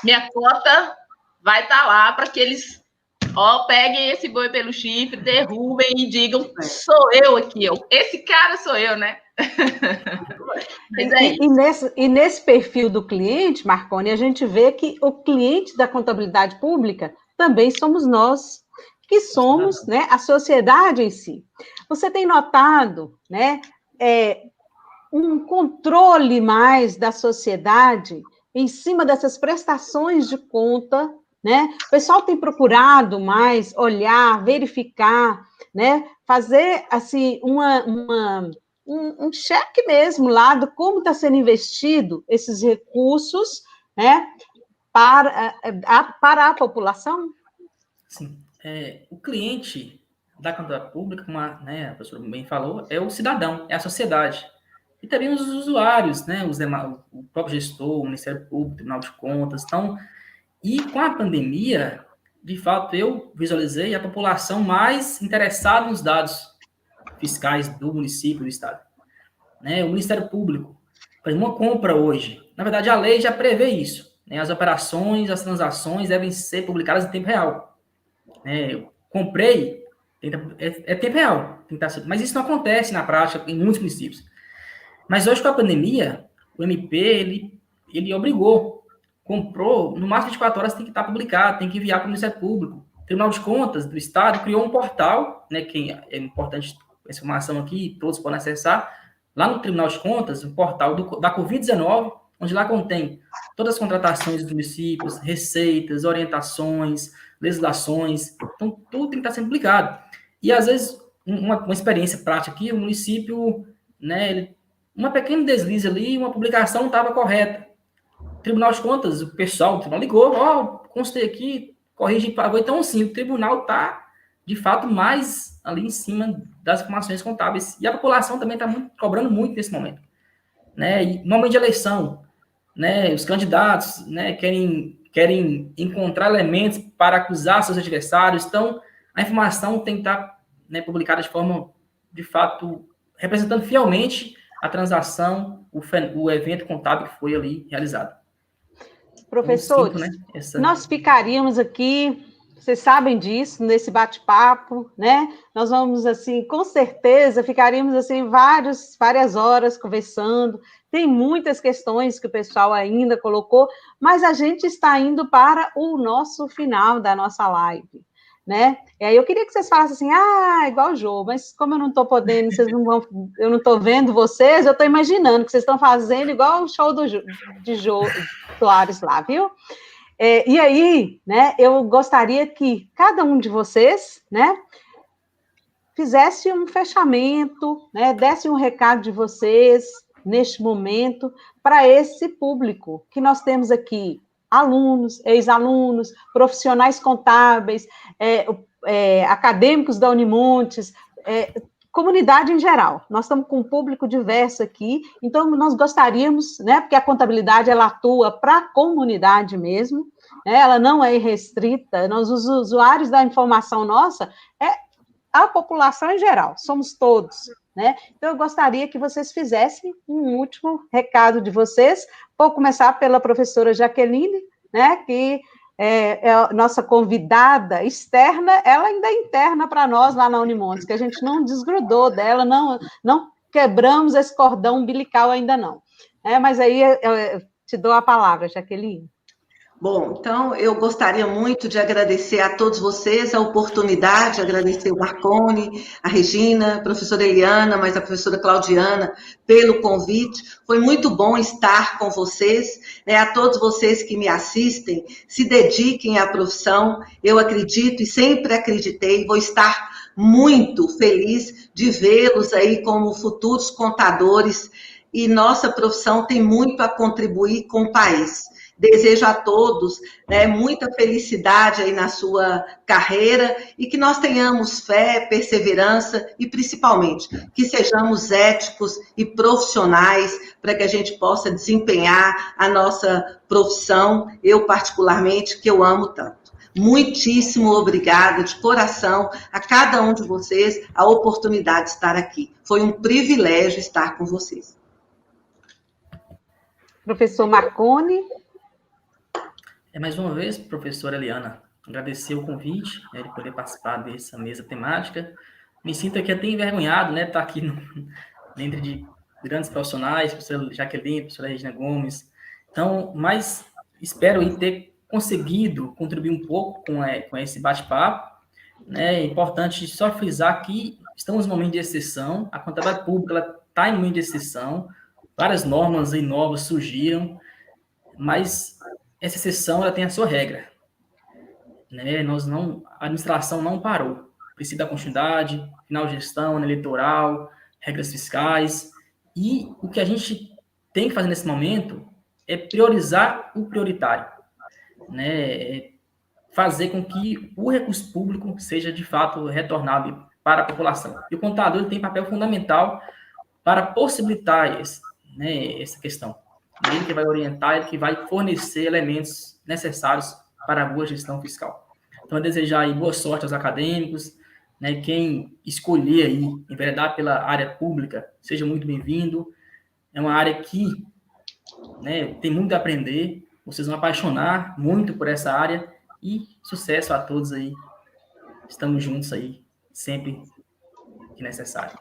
Minha cota vai estar lá para que eles peguem esse boi pelo chifre, derrubem e digam, sou eu aqui, esse cara sou eu, né? Mas e nesse perfil do cliente, Marconi, a gente vê que o cliente da contabilidade pública também somos nós, que somos, né, a sociedade em si. Você tem notado, né, um controle mais da sociedade em cima dessas prestações de conta, né? O pessoal tem procurado mais olhar, verificar, né, fazer assim um cheque mesmo lá de como está sendo investido esses recursos, né, para a população? Sim. O cliente da contabilidade pública, como a professora bem falou, é o cidadão, é a sociedade. E também os usuários, né, o próprio gestor, o Ministério Público, o Tribunal de Contas. Então, e com a pandemia, de fato, eu visualizei a população mais interessada nos dados fiscais do município, do estado. Né, o Ministério Público, por exemplo, uma compra hoje, na verdade, a lei já prevê isso. Né, as operações, as transações devem ser publicadas em tempo real. Eu comprei, é tempo real, mas isso não acontece na prática em muitos municípios. Mas hoje, com a pandemia, o MP, ele obrigou comprou, no máximo de 24 horas tem que estar publicado, tem que enviar para o Ministério Público. O Tribunal de Contas do Estado criou um portal, né, que é importante essa informação aqui, todos podem acessar, lá no Tribunal de Contas, um portal da Covid-19, onde lá contém todas as contratações dos municípios, receitas, orientações, legislações, então tudo tem que estar sendo publicado. E às vezes, uma experiência prática aqui, o município, né, uma pequena deslize ali, uma publicação não estava correta. O Tribunal de Contas, o pessoal do tribunal ligou, constei aqui, corrige e pagou. Então, sim, o tribunal está, de fato, mais ali em cima das informações contábeis. E a população também está cobrando muito nesse momento. Né? E no momento de eleição, né, os candidatos, né, querem encontrar elementos para acusar seus adversários. Então, a informação tem que estar, né, publicada de forma, de fato, representando fielmente a transação, o evento contábil que foi ali realizado. Professores, então, né, nós ficaríamos aqui, vocês sabem disso, nesse bate-papo, né? Nós vamos, assim, com certeza, ficaríamos, assim, várias horas conversando. Tem muitas questões que o pessoal ainda colocou, mas a gente está indo para o nosso final da nossa live, né? E aí eu queria que vocês falassem assim, igual o Jô, mas como eu não estou podendo, eu não estou vendo vocês, eu estou imaginando que vocês estão fazendo igual o show de Jô Soares lá, viu? E aí, né, eu gostaria que cada um de vocês, né, fizesse um fechamento, né, desse um recado de vocês neste momento para esse público que nós temos aqui, alunos, ex-alunos, profissionais contábeis, acadêmicos da Unimontes, comunidade em geral. Nós estamos com um público diverso aqui, então nós gostaríamos, né, porque a contabilidade ela atua para a comunidade mesmo, né, ela não é restrita, nós, os usuários da informação nossa, a população em geral, somos todos, né? Então eu gostaria que vocês fizessem um último recado de vocês. Vou começar pela professora Jaqueline, né, que é a nossa convidada externa, ela ainda é interna para nós lá na Unimontes, que a gente não desgrudou dela, não quebramos esse cordão umbilical ainda não. Mas aí eu te dou a palavra, Jaqueline. Bom, então eu gostaria muito de agradecer a todos vocês a oportunidade, agradecer o Marcone, a Regina, a professora Eliana, mas a professora Claudiana, pelo convite. Foi muito bom estar com vocês, né? A todos vocês que me assistem, se dediquem à profissão. Eu acredito e sempre acreditei, vou estar muito feliz de vê-los aí como futuros contadores e nossa profissão tem muito a contribuir com o país. Desejo a todos, né, muita felicidade aí na sua carreira e que nós tenhamos fé, perseverança e, principalmente, que sejamos éticos e profissionais para que a gente possa desempenhar a nossa profissão, eu particularmente, que eu amo tanto. Muitíssimo obrigada, de coração, a cada um de vocês, a oportunidade de estar aqui. Foi um privilégio estar com vocês. Professor Marcone. Mais uma vez, professora Eliana, agradecer o convite, né, de poder participar dessa mesa temática. Me sinto aqui até envergonhado, né, estar aqui dentro de grandes profissionais, professora Jaqueline, professora Regina Gomes. Então, mas espero aí ter conseguido contribuir um pouco com esse bate-papo. Né. É importante só frisar que estamos em um momento de exceção, a contabilidade pública está em um momento de exceção, várias normas aí novas surgiram, mas essa exceção ela tem a sua regra, né? A administração não parou. Princípio da continuidade, final de gestão, eleitoral, regras fiscais. E o que a gente tem que fazer nesse momento é priorizar o prioritário, né? Fazer com que o recurso público seja de fato retornado para a população. E o contador ele tem papel fundamental para possibilitar essa questão. Ele que vai orientar, ele que vai fornecer elementos necessários para a boa gestão fiscal. Então, eu desejar aí boa sorte aos acadêmicos, né? Quem escolher aí enveredar pela área pública, seja muito bem-vindo. É uma área que, né, tem muito a aprender, vocês vão apaixonar muito por essa área e sucesso a todos aí. Estamos juntos aí, sempre que necessário.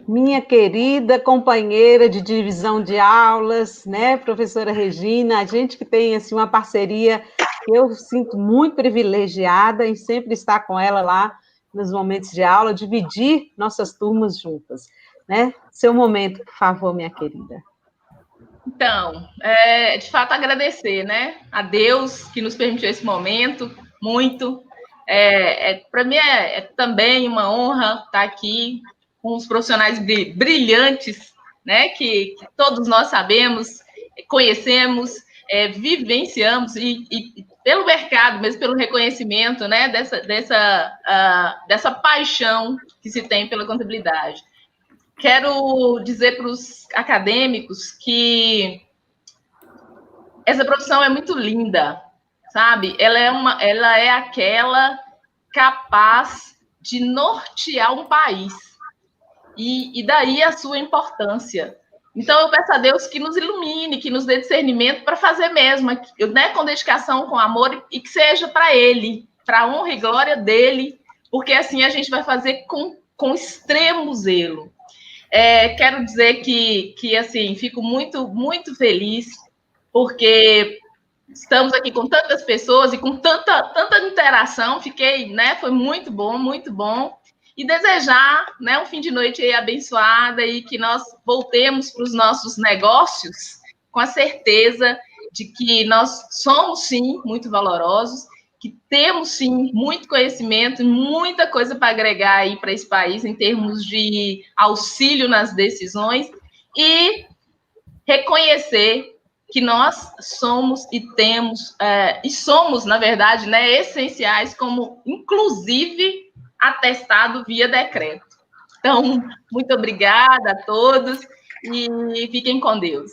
minha querida companheira de divisão de aulas, né, professora Regina, a gente que tem assim, uma parceria que eu sinto muito privilegiada em sempre estar com ela lá nos momentos de aula, dividir nossas turmas juntas, né? Seu momento, por favor, minha querida. Então, de fato, agradecer, né, a Deus que nos permitiu esse momento, muito. Para mim é também uma honra estar aqui com os profissionais brilhantes, né, que todos nós sabemos, conhecemos, vivenciamos e pelo mercado, mesmo pelo reconhecimento, né, dessa paixão que se tem pela contabilidade. Quero dizer para os acadêmicos que essa profissão é muito linda, sabe? Ela é aquela capaz de nortear um país. E daí a sua importância. Então, eu peço a Deus que nos ilumine, que nos dê discernimento para fazer mesmo, né, com dedicação, com amor, e que seja para Ele, para a honra e glória dEle, porque assim a gente vai fazer com extremo zelo. Quero dizer que assim, fico muito, muito feliz, porque estamos aqui com tantas pessoas e com tanta interação, né? Foi muito bom, muito bom. E desejar, né, um fim de noite aí abençoada e que nós voltemos para os nossos negócios com a certeza de que nós somos, sim, muito valorosos, que temos, sim, muito conhecimento, muita coisa para agregar aí para esse país em termos de auxílio nas decisões e reconhecer que nós somos e temos, e somos, na verdade, né, essenciais, como, inclusive, atestado via decreto. Então, muito obrigada a todos e fiquem com Deus.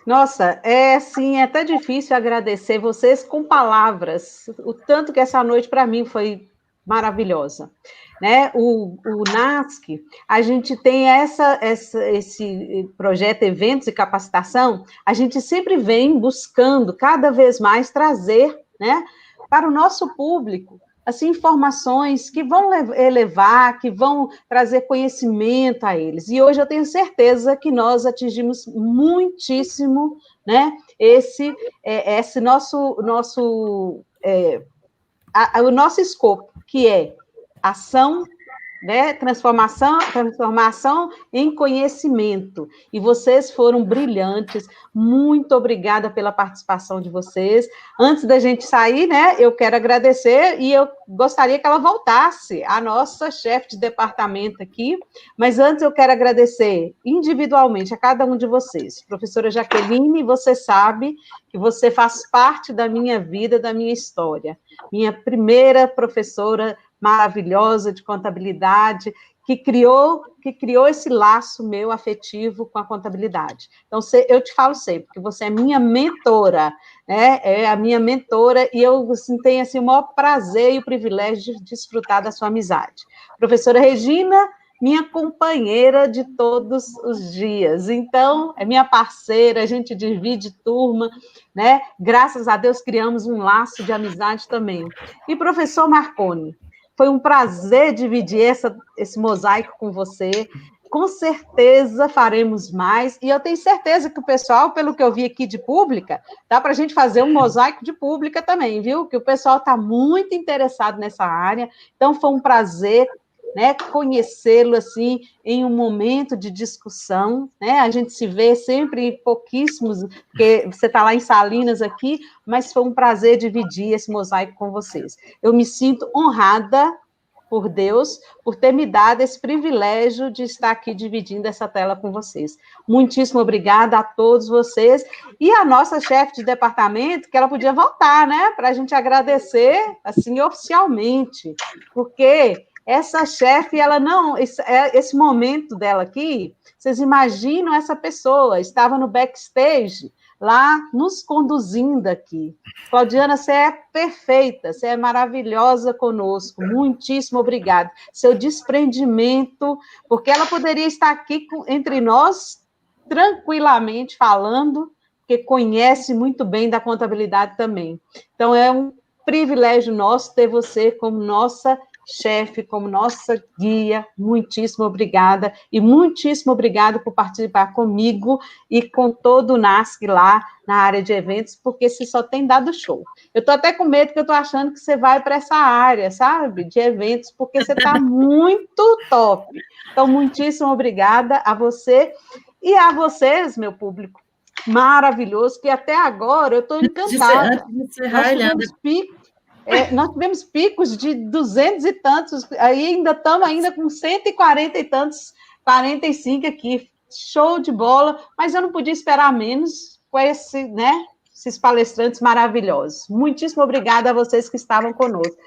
Nossa, assim, é até difícil agradecer vocês com palavras, o tanto que essa noite para mim foi maravilhosa. Né? O NASC, a gente tem esse projeto Eventos e Capacitação, a gente sempre vem buscando cada vez mais trazer, né, para o nosso público assim, informações que vão elevar, que vão trazer conhecimento a eles. E hoje eu tenho certeza que nós atingimos muitíssimo, né, esse nosso o nosso escopo, que é ação, né, transformação em conhecimento. E vocês foram brilhantes. Muito obrigada pela participação de vocês. Antes da gente sair, né, eu quero agradecer e eu gostaria que ela voltasse, a nossa chefe de departamento aqui. Mas antes eu quero agradecer individualmente a cada um de vocês. Professora Jaqueline, você sabe que você faz parte da minha vida, da minha história. Minha primeira professora maravilhosa de contabilidade, que criou esse laço meu afetivo com a contabilidade. Então, eu te falo sempre que você é minha mentora, né? É a minha mentora, e eu assim, tenho assim, o maior prazer e o privilégio de desfrutar da sua amizade. Professora Regina, minha companheira de todos os dias. Então, é minha parceira, a gente divide turma, né? Graças a Deus criamos um laço de amizade também. E professor Marconi, foi um prazer dividir esse mosaico com você. Com certeza faremos mais. E eu tenho certeza que o pessoal, pelo que eu vi aqui de pública, dá para a gente fazer um mosaico de pública também, viu? Que o pessoal está muito interessado nessa área. Então, foi um prazer, né, conhecê-lo assim em um momento de discussão, né? A gente se vê sempre em pouquíssimos, porque você está lá em Salinas aqui, mas foi um prazer dividir esse mosaico com vocês. Eu me sinto honrada por Deus, por ter me dado esse privilégio de estar aqui dividindo essa tela com vocês. Muitíssimo obrigada a todos vocês e a nossa chefe de departamento, que ela podia voltar, né, para a gente agradecer, assim, oficialmente, porque essa chefe, ela não, esse momento dela aqui, vocês imaginam essa pessoa, estava no backstage, lá nos conduzindo aqui. Claudiana, você é perfeita, você é maravilhosa conosco, muitíssimo obrigada. Seu desprendimento, porque ela poderia estar aqui entre nós, tranquilamente falando, porque conhece muito bem da contabilidade também. Então, é um privilégio nosso ter você como nossa chefe, como nossa guia, muitíssimo obrigada, e muitíssimo obrigada por participar comigo e com todo o NASC lá na área de eventos, porque você só tem dado show. Eu estou até com medo, que eu estou achando que você vai para essa área, sabe, de eventos, porque você está muito top. Então, muitíssimo obrigada a você e a vocês, meu público maravilhoso, que até agora eu estou encantada. Antes de encerrar, Nós tivemos picos de 200 e tantos, aí ainda estamos com 140 e tantos, 45 aqui, show de bola, mas eu não podia esperar menos com esses palestrantes maravilhosos. Muitíssimo obrigada a vocês que estavam conosco.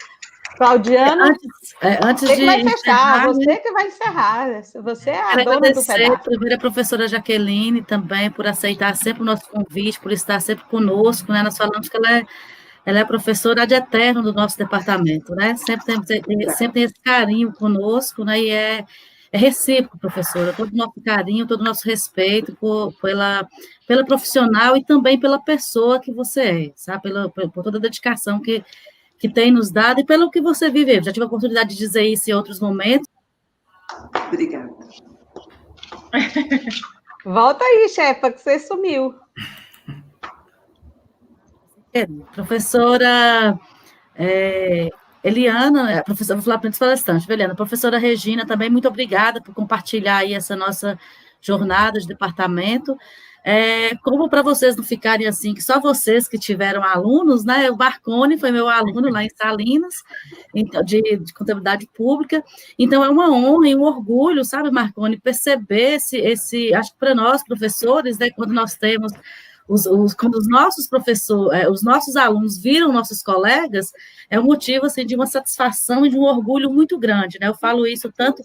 Claudiana, antes você de que vai fechar, encerrar, você que vai encerrar, você é a quero dona do agradecer pedaço. primeiro a professora Jaqueline também por aceitar sempre o nosso convite, por estar sempre conosco, né? Nós falamos que ela é a professora ad eterno do nosso departamento, né? Sempre tem esse carinho conosco, né? E é recíproco, professora, todo o nosso carinho, todo o nosso respeito pela profissional e também pela pessoa que você é, sabe? Por toda a dedicação que tem nos dado e pelo que você vive. Eu já tive a oportunidade de dizer isso em outros momentos. Obrigada. Volta aí, chefa, que você sumiu. Professora Eliana, professora, vou falar para os palestrantes, Eliana, professora Regina, também muito obrigada por compartilhar aí essa nossa jornada de departamento. Como para vocês não ficarem assim, que só vocês que tiveram alunos, né? O Marconi foi meu aluno lá em Salinas, então, de contabilidade pública. Então, é uma honra e um orgulho, sabe, Marconi, perceber acho que para nós, professores, né, quando nós temos quando os nossos professores, os nossos alunos viram nossos colegas, é um motivo assim, de uma satisfação e de um orgulho muito grande, né? Eu falo isso tanto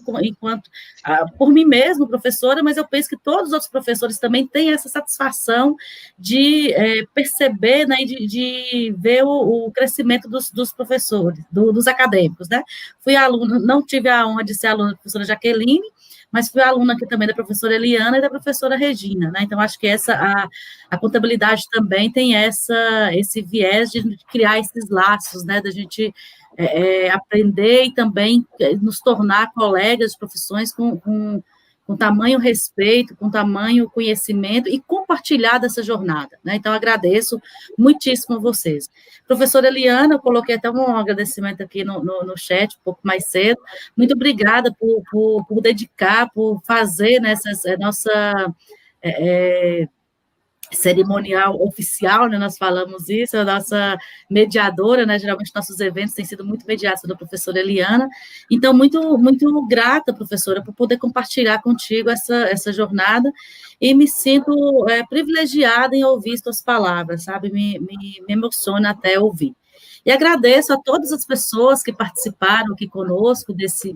por mim mesmo, professora, mas eu penso que todos os outros professores também têm essa satisfação de perceber, né, de ver o crescimento dos professores, dos acadêmicos, né? Fui aluna, não tive a honra de ser aluna da professora Jaqueline, mas fui aluna aqui também da professora Eliana e da professora Regina, né? Então, acho que a contabilidade também tem esse viés de criar esses laços, né? Da gente aprender e também nos tornar colegas de profissões com tamanho respeito, com tamanho conhecimento e compartilhar dessa jornada, né? Então, agradeço muitíssimo a vocês. Professora Eliana, eu coloquei até um agradecimento aqui no chat, um pouco mais cedo. Muito obrigada por dedicar, por fazer nossa cerimonial oficial, né, nós falamos isso, a nossa mediadora, né, geralmente nossos eventos têm sido muito mediados pela professora Eliana, então muito, muito grata, professora, por poder compartilhar contigo essa jornada, e me sinto privilegiada em ouvir suas palavras, sabe, me emociona até ouvir. E agradeço a todas as pessoas que participaram aqui conosco desse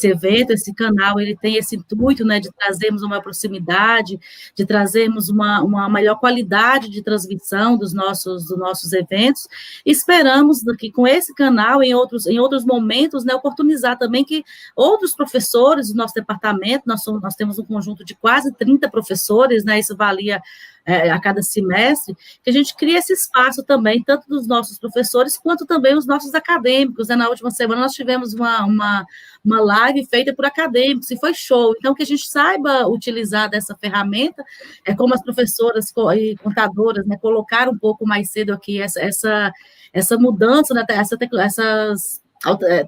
evento. Esse canal, ele tem esse intuito, né, de trazermos uma proximidade, de trazermos uma melhor qualidade de transmissão dos nossos eventos. Esperamos que com esse canal, em outros momentos, né, oportunizar também que outros professores do nosso departamento, nós temos um conjunto de quase 30 professores, né, isso valia a cada semestre, que a gente cria esse espaço também, tanto dos nossos professores, quanto também os nossos acadêmicos, né? Na última semana nós tivemos uma live feita por acadêmicos, e foi show, então que a gente saiba utilizar dessa ferramenta, como as professoras e contadoras, né, colocaram um pouco mais cedo aqui essa mudança, né, essas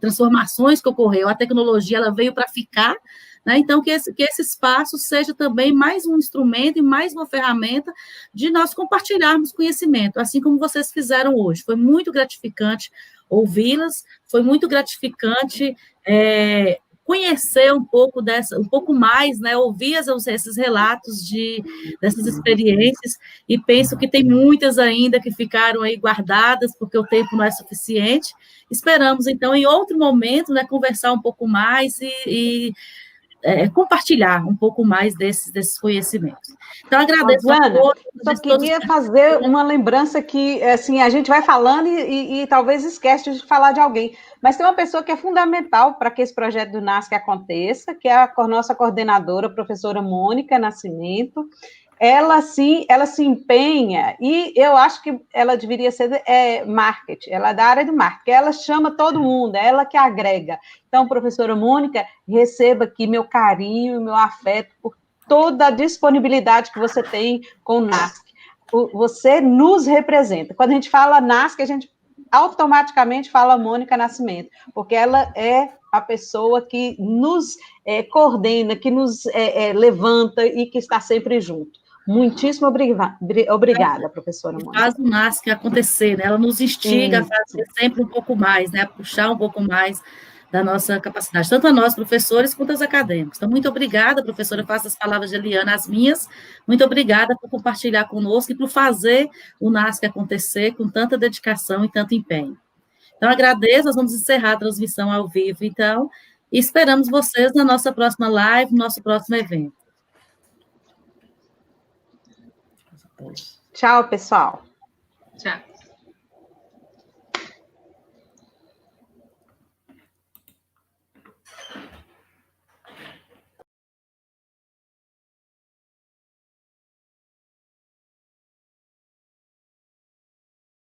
transformações que ocorreu, a tecnologia ela veio para ficar, né? Então, que esse espaço seja também mais um instrumento e mais uma ferramenta de nós compartilharmos conhecimento, assim como vocês fizeram hoje. Foi muito gratificante ouvi-las, foi muito gratificante conhecer um pouco mais, né, ouvir esses relatos dessas experiências, e penso que tem muitas ainda que ficaram aí guardadas, porque o tempo não é suficiente. Esperamos, então, em outro momento, né, conversar um pouco mais e compartilhar um pouco mais desses conhecimentos. Então, agradeço a todos. Só queria fazer uma lembrança que, assim, a gente vai falando e talvez esquece de falar de alguém, mas tem uma pessoa que é fundamental para que esse projeto do NASC aconteça, que é a nossa coordenadora, a professora Mônica Nascimento. ela se empenha, e eu acho que ela deveria ser marketing, ela é da área do marketing, ela chama todo mundo, é ela que agrega. Então, professora Mônica, receba aqui meu carinho, meu afeto por toda a disponibilidade que você tem com o NASC. Você nos representa. Quando a gente fala NASC, a gente automaticamente fala Mônica Nascimento, porque ela é a pessoa que nos coordena, que nos levanta e que está sempre junto. Muitíssimo obrigada, professora Mônica. Faz o NASC acontecer, né? Ela nos instiga a fazer sempre um pouco mais, né? A puxar um pouco mais da nossa capacidade, tanto a nós, professores, quanto aos acadêmicos. Então, muito obrigada, professora, eu faço as palavras de Eliana as minhas, muito obrigada por compartilhar conosco e por fazer o NASC acontecer com tanta dedicação e tanto empenho. Então, agradeço, nós vamos encerrar a transmissão ao vivo, então, e esperamos vocês na nossa próxima live, no nosso próximo evento. Tchau, pessoal. Tchau.